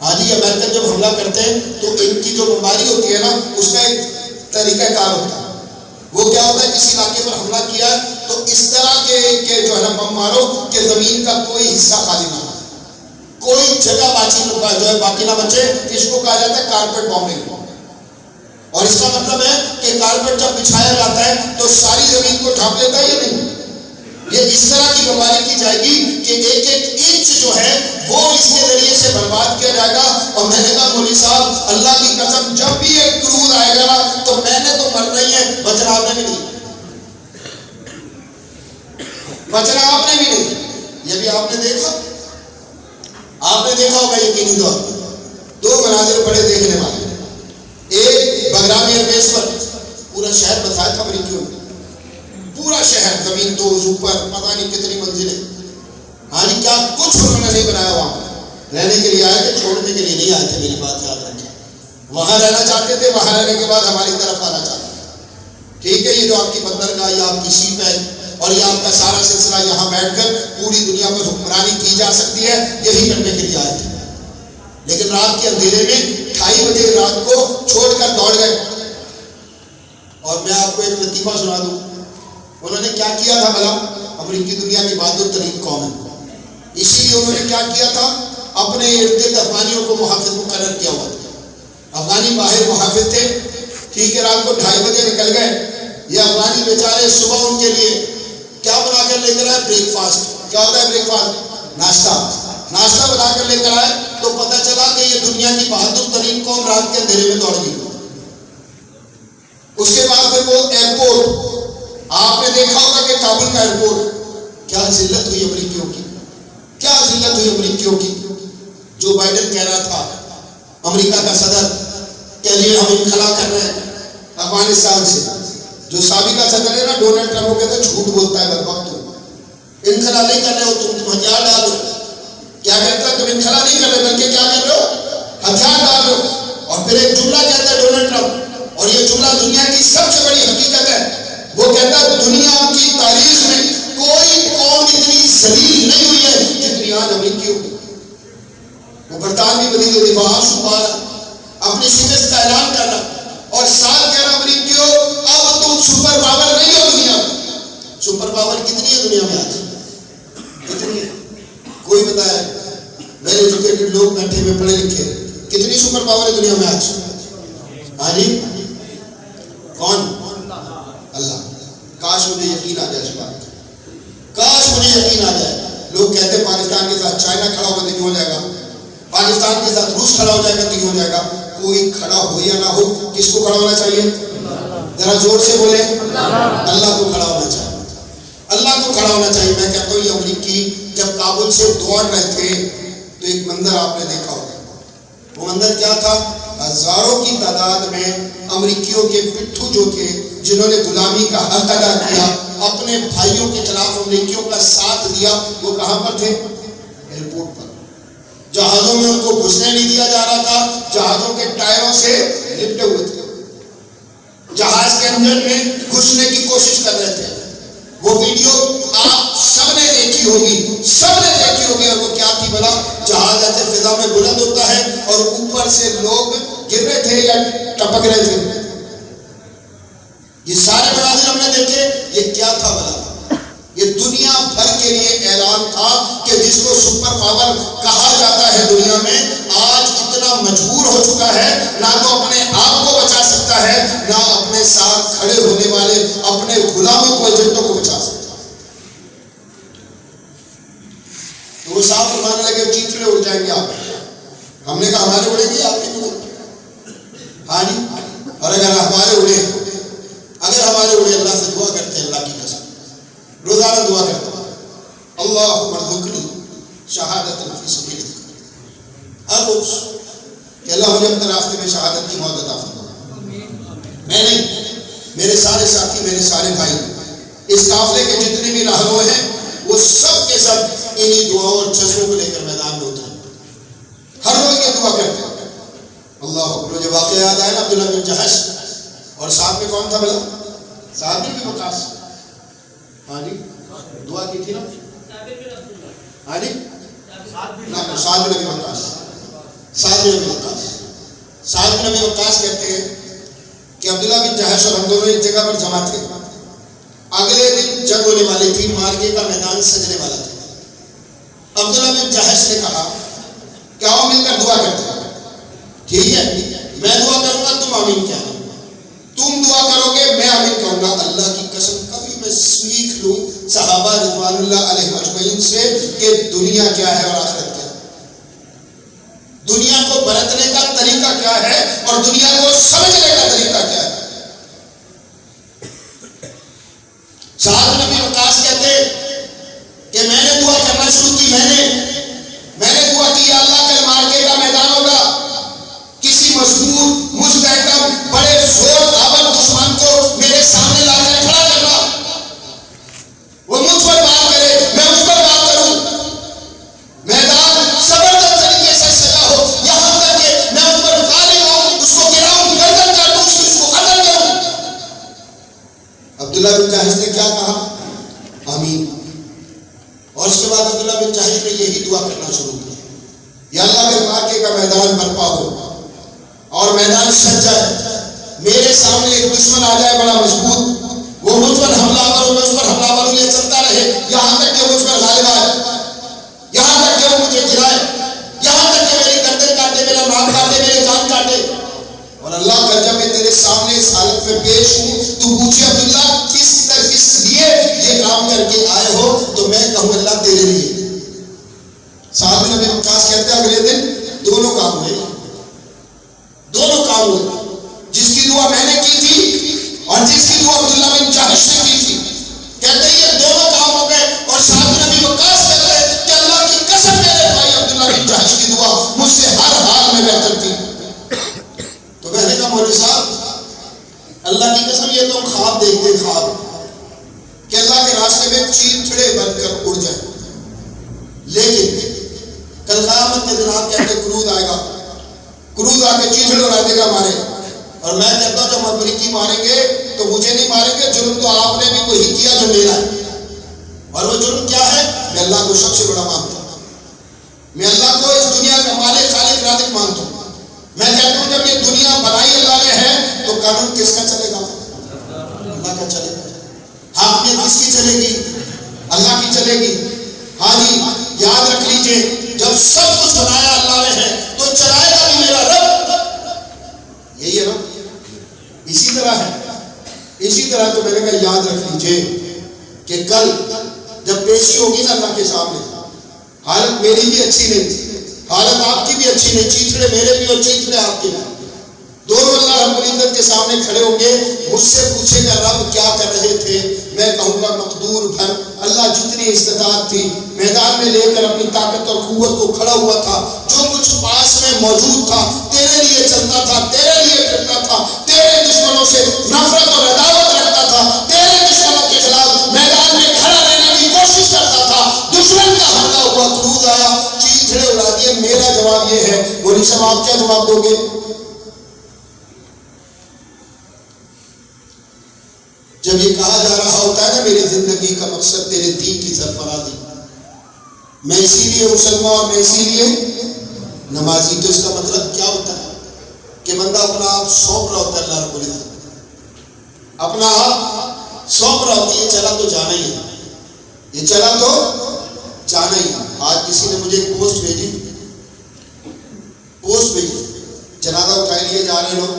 ہاں جی، امریکن جب حملہ کرتے ہیں تو ان کی جو بیماری ہوتی ہے نا، اس کا ایک طریقہ کار ہوتا ہے. وہ کیا ہوتا ہے، کسی علاقے پر حملہ کیا تو اس طرح کے جو ہے نا بم مارو کہ زمین کا کوئی حصہ خالی نہ ہو، کوئی جگہ باقی نہ بچے. اس کو کہا جاتا ہے کارپیٹ بامبنگ. اور اس کا مطلب ہے کہ کارپیٹ جب بچھایا جاتا ہے تو ساری زمین کو ڈھانپ لیتا ہے یا نہیں؟ یہ اس طرح کی بمباری کی جائے گی کہ ایک ایک انچ جو ہے وہ اس کے ذریعے سے برباد کیا جائے گا. اور میں نے کہا مولوی صاحب اللہ کی قسم جب بھی ایک کروز آئے گا نا تو میں نے تو مرنا ہی ہے، بچنا آپ نے بھی نہیں، بچنا آپ نے بھی نہیں. یہ بھی آپ نے دیکھا ہوگا یقینی طور پر. دو مناظر بڑے دیکھنے والے، ایک بغرامی ایئربیس پر پورا شہر بسایا تھا امریکیوں نے، پورا شہر زمین تو اوپر پتہ نہیں کتنی منزلیں. ہاں جی، کیا کچھ انہوں نے نہیں بنایا. وہاں رہنے کے لیے آئے تھے، چھوڑنے کے لیے نہیں آئے تھے. میری بات یاد رکھیں، وہاں رہنا چاہتے تھے، وہاں رہنے کے بعد ہماری طرف آنا چاہتے تھے. ٹھیک ہے، یہ جو آپ کی بندرگاہ یا آپ کی شیپ ہے اور یہ آپ کا سارا سلسلہ یہاں بیٹھ کر پوری دنیا پر حکمرانی کی جا سکتی ہے، یہی کرنے کے لیے آئے تھے. لیکن رات کے اندھیرے میں 2:30 بجے رات کو چھوڑ کر دوڑ گئے. اور میں آپ کو ایک لطیفہ سنا دوں، انہوں نے کیا کیا تھا بھلا؟ امریکی دنیا کی بہادر ترین قوم ہے، اسی لیے انہوں نے کیا کیا تھا، اپنے ارد گرد افغانیوں کو محافظ مقرر کیا ہوا تھا. افغانی باہر محافظ تھے. ٹھیک ہے، رات کو 2:30 بجے نکل گئے. یہ افغانی بیچارے صبح ان کے لیے کیا بنا کر لے کر آئے؟ Break fast. کیا ہوتا ہے بریک فاسٹ؟ ناشتہ بنا کر لے کر آئے. تو پتہ چلا کہ یہ دنیا کی بہادر ترین قوم رات کے اندھیرے میں دوڑ گئی. اس کے بعد پھر وہ ایئرپورٹ، آپ نے دیکھا ہوگا کہ کابل کا ایئرپورٹ، کیا ذلت ہوئی امریکیوں کی، کیا ذلت ہوئی امریکیوں کی. جو بائیڈن کہہ رہا تھا امریکہ کا صدر کہ جی ہم انخلا کر رہے ہیں افغانستان سے، جو سابقہ صدر ہے نا ڈونلڈ ٹرمپ، وہ کہتا ہے جھوٹ بولتا ہے بدبخت، تم انخلا نہیں کر رہے ہو، تم ہتھیار ڈالو. کیا کہتا ہے؟ تم انخلا نہیں کر رہے بلکہ کیا کر رہے ہو؟ ہتھیار ڈالو. اور پھر ایک جملہ کہتا ہے ڈونلڈ ٹرمپ، اور یہ جملہ دنیا کی سب سے بڑی حقیقت ہے، وہ کہتا ہے دنیا کی تاریخ میں کوئی قوم اتنی ذلیل نہیں ہوئی ہے جتنی آج امریکیوں کی. وہ برطانوی وزیر دفاع چھپا رہا، اپنی شکست کا اعلان کر رہا، اور ساتھ کہہ رہا امریکیوں اب تم سپر پاور نہیں ہو دنیا میں. سپر پاور کتنی ہے دنیا میں آج؟ کتنی ہے؟ کوئی بتایا؟ ویل ایجوکیٹڈ لوگ بیٹھے ہوئے پڑھے لکھے، کتنی سپر پاور ہے دنیا میں آج؟ ہاں جی، کون؟ اللہ. کاش مجھے یقین آ جائے اس بات، کاش مجھے یقین آ جائے. لوگ کہتے ہیں پاکستان کے ساتھ چائنا کھڑا ہوگا تو کیوں ہو جائے گا، پاکستان کے ساتھ روس کھڑا ہو جائے گا تو کیوں ہو جائے گا. کوئی کھڑا ہو یا نہ ہو، کس کو کھڑا ہونا چاہیے؟ ذرا زور سے بولے. اللہ کو کھڑا ہونا چاہیے، اللہ کو کھڑا ہونا چاہیے. میں کہتا ہوں یہ امریکی جب کابل سے دوڑ رہے تھے تو ایک منظر آپ نے دیکھا ہوگا. وہ منظر کیا تھا؟ ہزاروں کی تعداد میں امریکیوں کے پٹھو جو تھے، جنہوں نے غلامی کا حق ادا کیا، اپنے بھائیوں کے خلاف امریکیوں کا ساتھ دیا، وہ کہاں پر تھے؟ ایئرپورٹ پر. جہازوں میں ان کو گھسنے نہیں دیا جا رہا تھا، جہازوں کے ٹائروں سے لپٹے ہوئے تھے، جہاز کے اندر میں گھسنے کی کوشش کر رہے تھے. وہ ویڈیو آپ سب نے دیکھی ہوگی، سب نے دیکھی ہوگی. اور وہ کیا تھی بلا؟ جہاز ایسے فضا میں بلند ہوتا ہے اور اوپر سے لوگ گر رہے تھے یا ٹپک رہے تھے. یہ سارے مناظر ہم نے دیکھے. یہ کیا تھا بلا؟ یہ دنیا بھر کے لیے اعلان تھا کہ جس کو سپر پاور کہا جاتا ہے دنیا میں، آج اتنا مجبور ہو چکا ہے، نہ تو اپنے آپ کو بچا سکتا ہے، نہ اپنے ساتھ کھڑے ہونے والے اپنے غلاموں کو، ایجنٹوں کو بچا سکتا. تو وہ صاحب فرمانے لگے چیتڑے اڑ جائیں گے آپ. ہم نے کہا ہمارے اڑیں گے، آپ کے اڑیں گے. ہاں جی. اور اگر ہمارے اڑے، اگر ہمارے اڑے، اللہ سے دعا کرتے ہیں، اللہ کی قسم روزانہ دعا کرتا ہوں، اللہم ارزقنی شہادت فی سبیلک. ہر روز کہ اللہ مجھے اپنے راستے میں شہادت کی موت عطا فرما. میں نہیں، میرے سارے ساتھی، میرے سارے بھائی، اس قافلے کے جتنے بھی راہرو ہیں، وہ سب کے سب انہی دعاؤں اور جذبوں کو لے کر میدان میں اترے. ہر روز یہ دعا کرتے ہیں. اللہ اکبر. مجھے واقعہ یاد آیا نا عبداللہ بن جہش، اور ساتھ میں کون تھا بلا؟ سعد بن وقاص. ہاں جی، دعا کی تھی نا. ہاں جی، سعد بن وقاص. سعد بن وقاص، سعد بن وقاص کہتے ہیں کہ عبداللہ بن جہش اور ہم دونوں ایک جگہ پر جمع تھے. اگلے دن جنگ ہونے والی تھی، مارکے کا میدان سجنے والا تھا. عبداللہ بن جہش نے کہا کہ آؤ مل کر دعا کرتے ہیں. ٹھیک ہے، میں دعا کروں گا، تم آمین کہنا. تم دعا کرو گے، میں آمین کہوں گا. اللہ کی قسم کبھی میں سیکھ لوں صحابہ رضوان اللہ علیہ اجمعین سے کہ دنیا کیا ہے اور آخرت کیا ہے، دنیا کو برتنے کا طریقہ کیا ہے اور دنیا کو سمجھنے کا طریقہ کیا ہے. سعد بن وقاص کہتے کہ میں نے دعا کرنا شروع کی، میں نے دعا کی، یا اللہ کل مارکے کا میدان ہوگا، کسی مضبوط مستحکم بڑے زور آور دشمن کو میرے سامنے لا کر کھڑا کرنا، وہ مجھ پر بات کرے، میں اس پر بات کروں. میدان زبردست طریقے سے سجا ہو، یہاں تک کہ میں اس پر غالب ہوں، اس کو گراؤں، گردن کاٹوں، اس کو قتل کروں. عبداللہ بن جہش نے کیا کہا؟ آمین. اور اس کے بعد عبداللہ بن جہش نے یہی دعا کرنا شروع کی، یا اللہ کے مارکے کا میدان برپا ہو اور میدان سج جائے، میرے سامنے ایک دشمن آ جائے بڑا مضبوط، وہ مجھ پر حملہ کرو، مجھ پر حملہ کرو، یہ چلتا رہے یہاں تک کہ مجھ پر غالب آئے، یہاں تک کہ وہ مجھے گرائے، یہاں تک کہ میری گردن کاٹے، میرا ناک کاٹے، میرے جان کاٹے. اور اللہ کا جب میں تیرے سامنے اس حالت میں پیش ہوں تو پوچھے عبداللہ کس لیے یہ کام کر کے آئے ہو، تو میں کہوں اللہ تیرے لیے. سعد بن وقاص کہتے ہیں اگلے دن دونوں کام ہوئے، دونوں کام ہوئے. جس کی دعا میں نے کی تھی زمانے میں چیتڑے بن کر اڑ جائیں، لیکن کل قیامت کے دن آپ کہتے ہیں کرود آئے گا، کرود آ کے چیتڑے اڑا دے گا ہمارے، اور میں کہتا ہوں جب امریکی ماریں گے تو مجھے نہیں ماریں گے، جرم تو آپ نے بھی وہی کیا جو میرا ہے، اور وہ جرم کیا ہے؟ میں اللہ کو سب سے بڑا مانتا ہوں، میں اللہ کو اس دنیا کا مالک خالق رازق مانتا ہوں۔ میں کہتا ہوں جب یہ دنیا بنائی اللہ نے ہے تو قانون کس کا چلے گا؟ اللہ کا چلے گا۔ حاکمیت کس کی چلے گی؟ اللہ کی چلے گی۔ ہاں جی، یاد رکھ لیجئے جب سب کچھ بنایا اللہ نے ہے تو چلائے گا بھی میرا رب، یہی ہے نا، اسی طرح ہے۔ اسی طرح تو میں نے کہا یاد رکھ لیجئے کہ کل جب پیشی ہوگی نا اللہ کے سامنے، حالت میری بھی اچھی نہیں تھی، حالت آپ کی بھی اچھی نہیں، چیتڑے میرے بھی اور چیتڑے آپ کے بھی، دونوں اللہ رب العزت کے سامنے کھڑے ہوں گے۔ مجھ سے پوچھے گا رب کیا کر رہے تھے، میں کہوں گا مقدور بھر، اللہ جتنی استطاعت تھی میدان میں لے کر اپنی طاقت اور قوت کو کھڑا ہوا تھا، جو کچھ پاس میں موجود تھا تیرے لیے چلتا تھا، تیرے لیے کرتا تھا، تیرے دشمنوں سے نفرت اور عداوت رکھتا تھا، تیرے دشمنوں کے خلاف میدان میں کھڑا رہنے کی کوشش کرتا تھا، دشمن کا حملہ ہوا، کرود آیا، چیتڑے اڑا دیے۔ میرا جواب یہ ہے، مولی صاحب آپ کیا جواب دو گے؟ جب یہ کہا جا رہا ہوتا ہے نا میری زندگی کا مقصد تیرے دین کی سرفرازی، میں اسی لیے مسلمان اور میں اسی لیے نمازی، تو اس کا مطلب کیا ہوتا ہے کہ بندہ اپنا آپ سونپ رہا ہوتا ہے اللہ رب العزت، اپنا آپ سونپ رہا ہوتا ہے، یہ چلا تو جانا ہی ہے، یہ چلا تو جانا ہی ہے۔ آج کسی نے مجھے ایک پوسٹ بھیجی، جنازہ اٹھائے لیے جا رہے لوگ،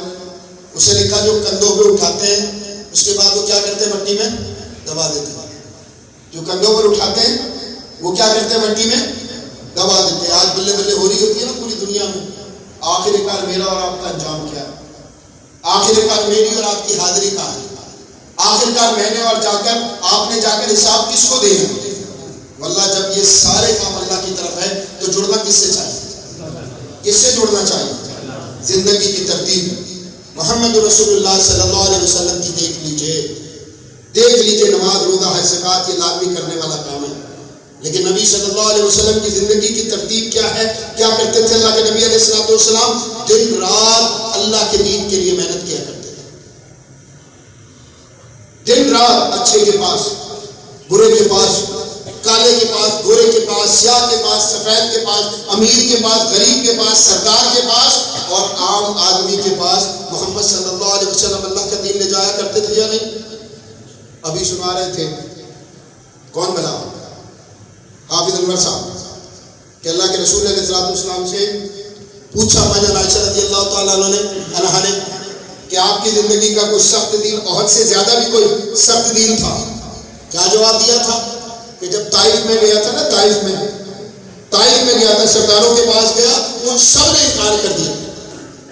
اسے لکھا جو کندھوں پہ اٹھاتے ہیں اس کے بعد وہ کیا کرتے ہیں؟ مٹی میں دبا دیتے ہیں۔ جو کندھوں پر اٹھاتے ہیں وہ کیا کرتے ہیں؟ مٹی میں دبا دیتے ہیں۔ آج بلے بلے ہو رہی ہوتی ہے نا پوری دنیا میں، آخر کار میرا اور آپ کا انجام کیا ہے؟ آخر کار میری اور آپ کی حاضری کہاں ہے؟ آخر کار میں نے اور جا کر آپ نے جا کر حساب کس کو دینا؟ واللہ جب یہ سارے کام اللہ کی طرف ہے تو جڑنا کس سے چاہیے؟ کس سے جڑنا چاہیے؟ زندگی کی ترتیب محمد رسول اللہ صلی اللہ علیہ وسلم کی دیکھ لیجئے، نماز روزہ حج زکات یہ لازمی کرنے والا کام ہے، لیکن نبی صلی اللہ علیہ وسلم کی زندگی کی ترتیب کیا ہے؟ کیا کرتے تھے اللہ کے نبی علیہ الصلوۃ والسلام؟ دن رات اللہ کے دین کے لیے محنت کیا کرتے تھے، دن رات، اچھے کے پاس برے کے پاس، کالے کے پاس گورے کے پاس، سیاہ کے پاس سفید کے پاس، امیر کے پاس غریب کے پاس، سردار کے پاس اور عام آدمی کے پاس محمد صلی اللہ علیہ وسلم اللہ کا دین لے جایا کرتے تھے یا نہیں؟ ابھی سنا رہے تھے، کون بنا؟ حافظ انور صاحب کہ اللہ کے رسول علیہ السلام سے پوچھا ماجد عائشہ رضی اللہ تعالیٰ عنہ نے کہ آپ کی زندگی کا کوئی سخت دین، احد سے زیادہ بھی کوئی سخت دین تھا؟ کیا جواب دیا تھا کہ جب طائف میں گیا تھا نا، طائف میں گیا تھا، سرداروں کے پاس گیا، ان سب نے انکار کر دیا،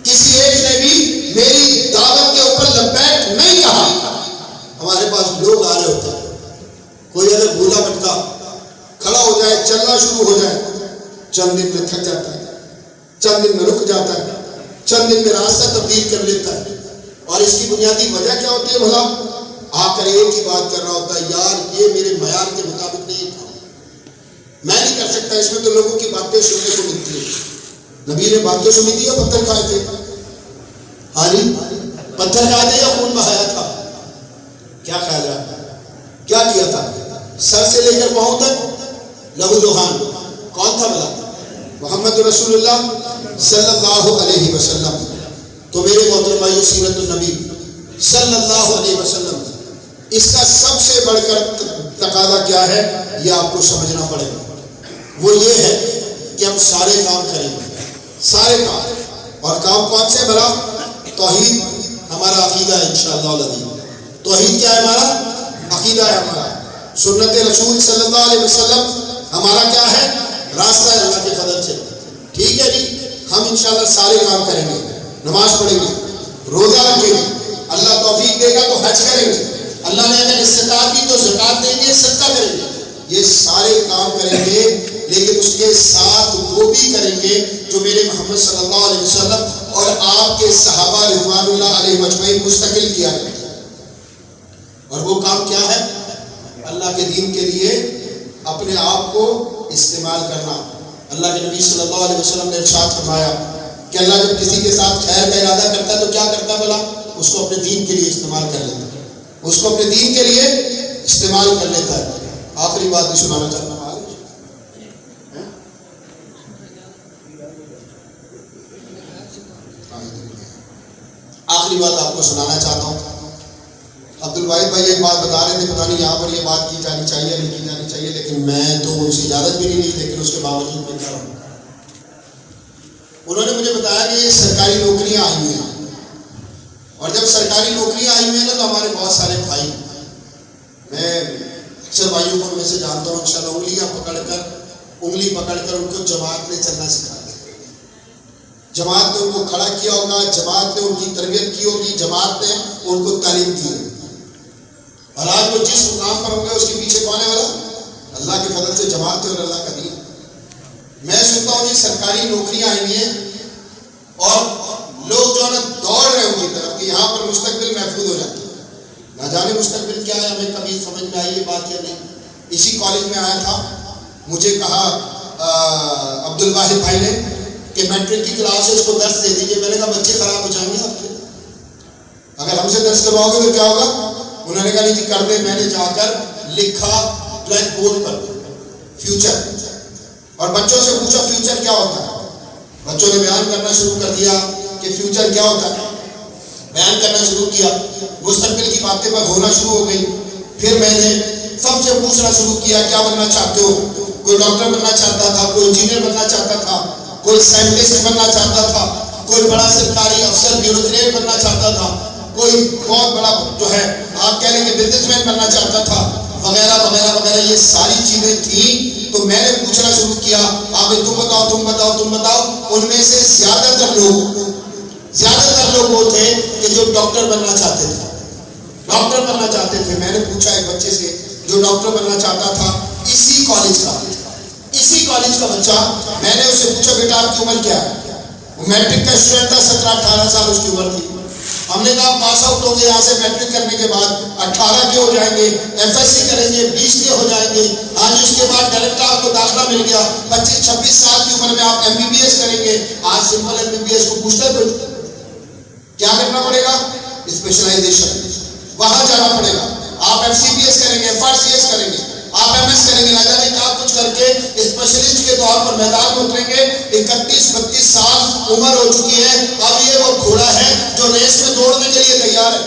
کسی ایک نے بھی میری دعوت کے اوپر لبیک نہیں کہا۔ ہمارے پاس لوگ آ رہے ہوتے ہیں، کوئی اگر بھولا بھٹکا کھڑا ہو جائے، چلنا شروع ہو جائے، چند دن میں تھک جاتا ہے، چند دن میں رک جاتا ہے، چند دن میں راستہ تبدیل کر لیتا ہے، اور اس کی بنیادی وجہ کیا ہوتی ہے بھلا؟ آ کر ایک ہی بات کر رہا ہوتا ہے، یار یہ میرے معیار کے مطابق نہیں تھا، میں نہیں کر سکتا، اس میں تو لوگوں کی باتیں سننے کو ملتی ہے۔ نبی نے باتیں سنی تھی یا پتھر کھائے تھے؟ ہاں جی، پتھر کھائے تھے یا خون بہایا تھا؟ کیا خیال ہے؟ کیا کیا تھا؟ سر سے لے کر پاؤں تک لہو لہان کون تھا بلا؟ محمد رسول اللہ صلی اللہ علیہ وسلم۔ تو میرے محترمہ سیرت النبی صلی اللہ علیہ وسلم، اس کا سب سے بڑھ کر تقاضا کیا ہے یہ آپ کو سمجھنا پڑے گا، وہ یہ ہے کہ ہم سارے کام کریں گے، سارے کام، اور کام کون سے بھلا؟ توحید ہمارا عقیدہ ہے انشاءاللہ العظیم۔ توحید کیا ہے؟ ہمارا عقیدہ ہے، ہمارا سنت رسول صلی اللہ علیہ وسلم ہمارا کیا ہے؟ راستہ ہے اللہ کے فضل سے، ٹھیک ہے جی۔ ہم انشاءاللہ سارے کام کریں گے، نماز پڑھیں گے، روزہ رکھیں گے، اللہ توفیق دے گا تو حج کریں گے، اللہ نے اگر استطاعت دی تو زکات دیں گے، صدقہ کریں گے، یہ سارے کام کریں گے، لیکن اس کے ساتھ وہ بھی کریں گے جو میرے محمد صلی اللہ علیہ وسلم اور آپ کے صحابہ رضوان اللہ علیہ مجمعین مستقل کیا کرتے ہیں، اور وہ کام کیا ہے؟ اللہ کے دین کے لیے اپنے آپ کو استعمال کرنا. اللہ کے نبی صلی اللہ علیہ وسلم نے ارشاد فرمایا کہ اللہ جب کسی کے ساتھ خیر کا ارادہ کرتا ہے تو کیا کرتا ہے بھلا؟ اس کو اپنے دین کے لیے استعمال کر لیتا ہے، اس کو اپنے دین کے لیے استعمال کر لیتا ہے. آخری بات بھی سنانا چاہتا ہوں. آخری بات آپ کو سنانا چاہتا ہوں. عبد الواحد بھائی ایک بات بتا رہے تھے، پتہ نہیں یہاں پر یہ بات کی جانی چاہیے یا نہیں کی جانی چاہیے، لیکن میں تو ان سے اجازت بھی نہیں لی، لیکن اس کے باوجود میں کر رہا ہوں. انہوں نے مجھے بتایا کہ یہ سرکاری نوکریاں آئی ہوئی ہیں، اور جب سرکاری نوکریاں آئی ہوئی ہیں نا تو ہمارے بہت سارے بھائی، میں اکثر بھائیوں کو میں سے جانتا ہوں، انشاءاللہ انگلی پکڑ کر ان کو جماعت میں چلنا سکھاتے ہیں. جماعت نے ان کو کھڑا کیا ہوگا، جماعت نے ان کی تربیت کی ہوگی، جماعت نے ان کو تعلیم دی ہوگی، اور آج وہ جس مقام پر ہوں گے اس کے پیچھے کون ہے والا؟ اللہ کے فضل سے جماعت ہے اور اللہ کا دین. میں سنتا ہوں یہ سرکاری نوکریاں آئی ہیں اور لوگ جو ہے نا دوڑ رہے ہیں ان کی طرف کہ یہاں پر مستقبل محفوظ ہو جاتی ہے. نہ جانے مستقبل کیا ہے، ہمیں کبھی سمجھ میں آئی یہ بات یا نہیں. اسی کالج میں آیا تھا، مجھے کہا عبد الواحد بھائی نے کہ میٹرک کی کلاس ہے اس کو درس دے دیجیے. میں نے کہا بچے خراب ہو جائیں گے آپ کے، اگر ہم سے درس کرواؤ گے تو کیا ہوگا؟ انہوں نے کہا نہیں جی کر دیں. میں نے جا کر لکھا بلیک بورڈ پر فیوچر، اور بچوں سے پوچھا فیوچر کیا ہوتا ہے. بچوں نے بیان کرنا شروع کر دیا کہ فیوچر کیا ہوتا ہے، بیان کرنا شروع کیا، مستقبل کی باتیں پر ہونا شروع ہو گئی. پھر میں نے سب سے پوچھنا شروع کیا کیا بننا چاہتے ہو؟ کوئی ڈاکٹر بننا چاہتا تھا، کوئی انجینئر بننا چاہتا تھا، کوئی سائنٹسٹ بننا چاہتا تھا، کوئی بڑا سرکاری افسر بیوروکریٹ بننا چاہتا تھا، کوئی بہت بڑا جو ہے آپ کہہ لیں کہ بزنس مین بننا چاہتا تھا، وغیرہ وغیرہ وغیرہ. یہ ساری چیزیں تھیں. تو میں نے پوچھنا شروع کیا آپ تم بتاؤ. ان میں سے زیادہ تر لوگ وہ تھے کہ جو ڈاکٹر بننا چاہتے تھے. میں نے پوچھا ایک بچے سے جو ڈاکٹر بننا چاہتا تھا، اسی کالج کا بچہ. میں نے اسے پوچھا بیٹا آپ کی عمر کیا ہے؟ وہ میٹرک کا اسٹوڈنٹ تھا، 17-18 سال اس کی عمر تھی. ہم نے کہا پاس آؤٹ ہوں گے یہاں سے میٹرک کرنے کے بعد 18 کے ہو جائیں گے، FSC کریں گے 20 کے ہو جائیں گے. آج اس کے بعد ڈائریکٹ آپ کو داخلہ مل گیا، 25-26 سال کی عمر میں آپ MBBS کریں گے. آج سمپل MBBS کو پوچھتے کوئی کیا کرنا پڑے گا؟ اسپیشلائزیشن، وہاں جانا پڑے گا. آپ FCPS کریں گے، FRCS کریں گے، آپ MS کریں گے، نہ جانے کیا کچھ کر کے اسپیشلسٹ کے طور پر میدان میں اتریں گے. 31-32 سال عمر ہو چکی ہے. اب یہ وہ گھوڑا ہے جو ریس میں دوڑنے کے لیے تیار ہے.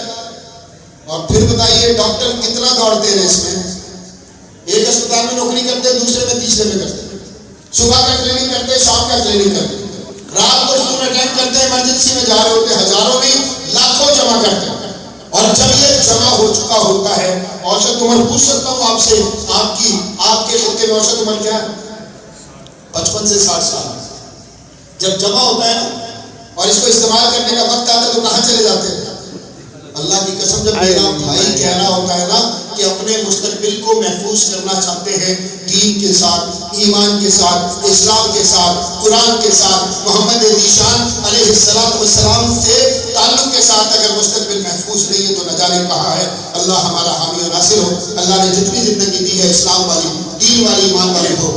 اور پھر بتائیے ڈاکٹر کتنا دوڑتے ہیں ریس میں؟ ایک اسپتال میں نوکری کرتے، دوسرے میں تیسرے میں کرتے، صبح کا کلینک کرتے، شام کا کلینک کرتے، رات کو فون اٹینڈ کرتے، ایمرجنسی میں جا رہے ہوتے، ہزاروں نہیں لاکھوں جمع کرتے ہیں. اور جب یہ جمع ہو چکا ہوتا ہے، اوسط عمر پوچھ سکتا ہوں آپ سے، آپ کے خطے میں اوسط عمر کیا ہے؟ 55 سے 60 سال. جب جمع ہوتا ہے نا اور اس کو استعمال کرنے کا وقت آتا ہے تو کہاں چلے جاتے ہیں؟ اللہ کی قسم جب میرا بھائی کہہ رہا ہوتا ہے نا کہ اپنے مستقبل کو محفوظ کرنا چاہتے ہیں دین کے ساتھ، ایمان کے ساتھ، اسلام کے ساتھ، قرآن کے ساتھ، محمد ذیشان علیہ السلام سے تعلق کے ساتھ، اگر مستقبل محفوظ نہیں ہے تو نہ جانے کہاں ہے. اللہ ہمارا حامی و ناصر ہو. اللہ نے جتنی زندگی دی ہے اسلام والی، دین والی، ایمان والی ہو.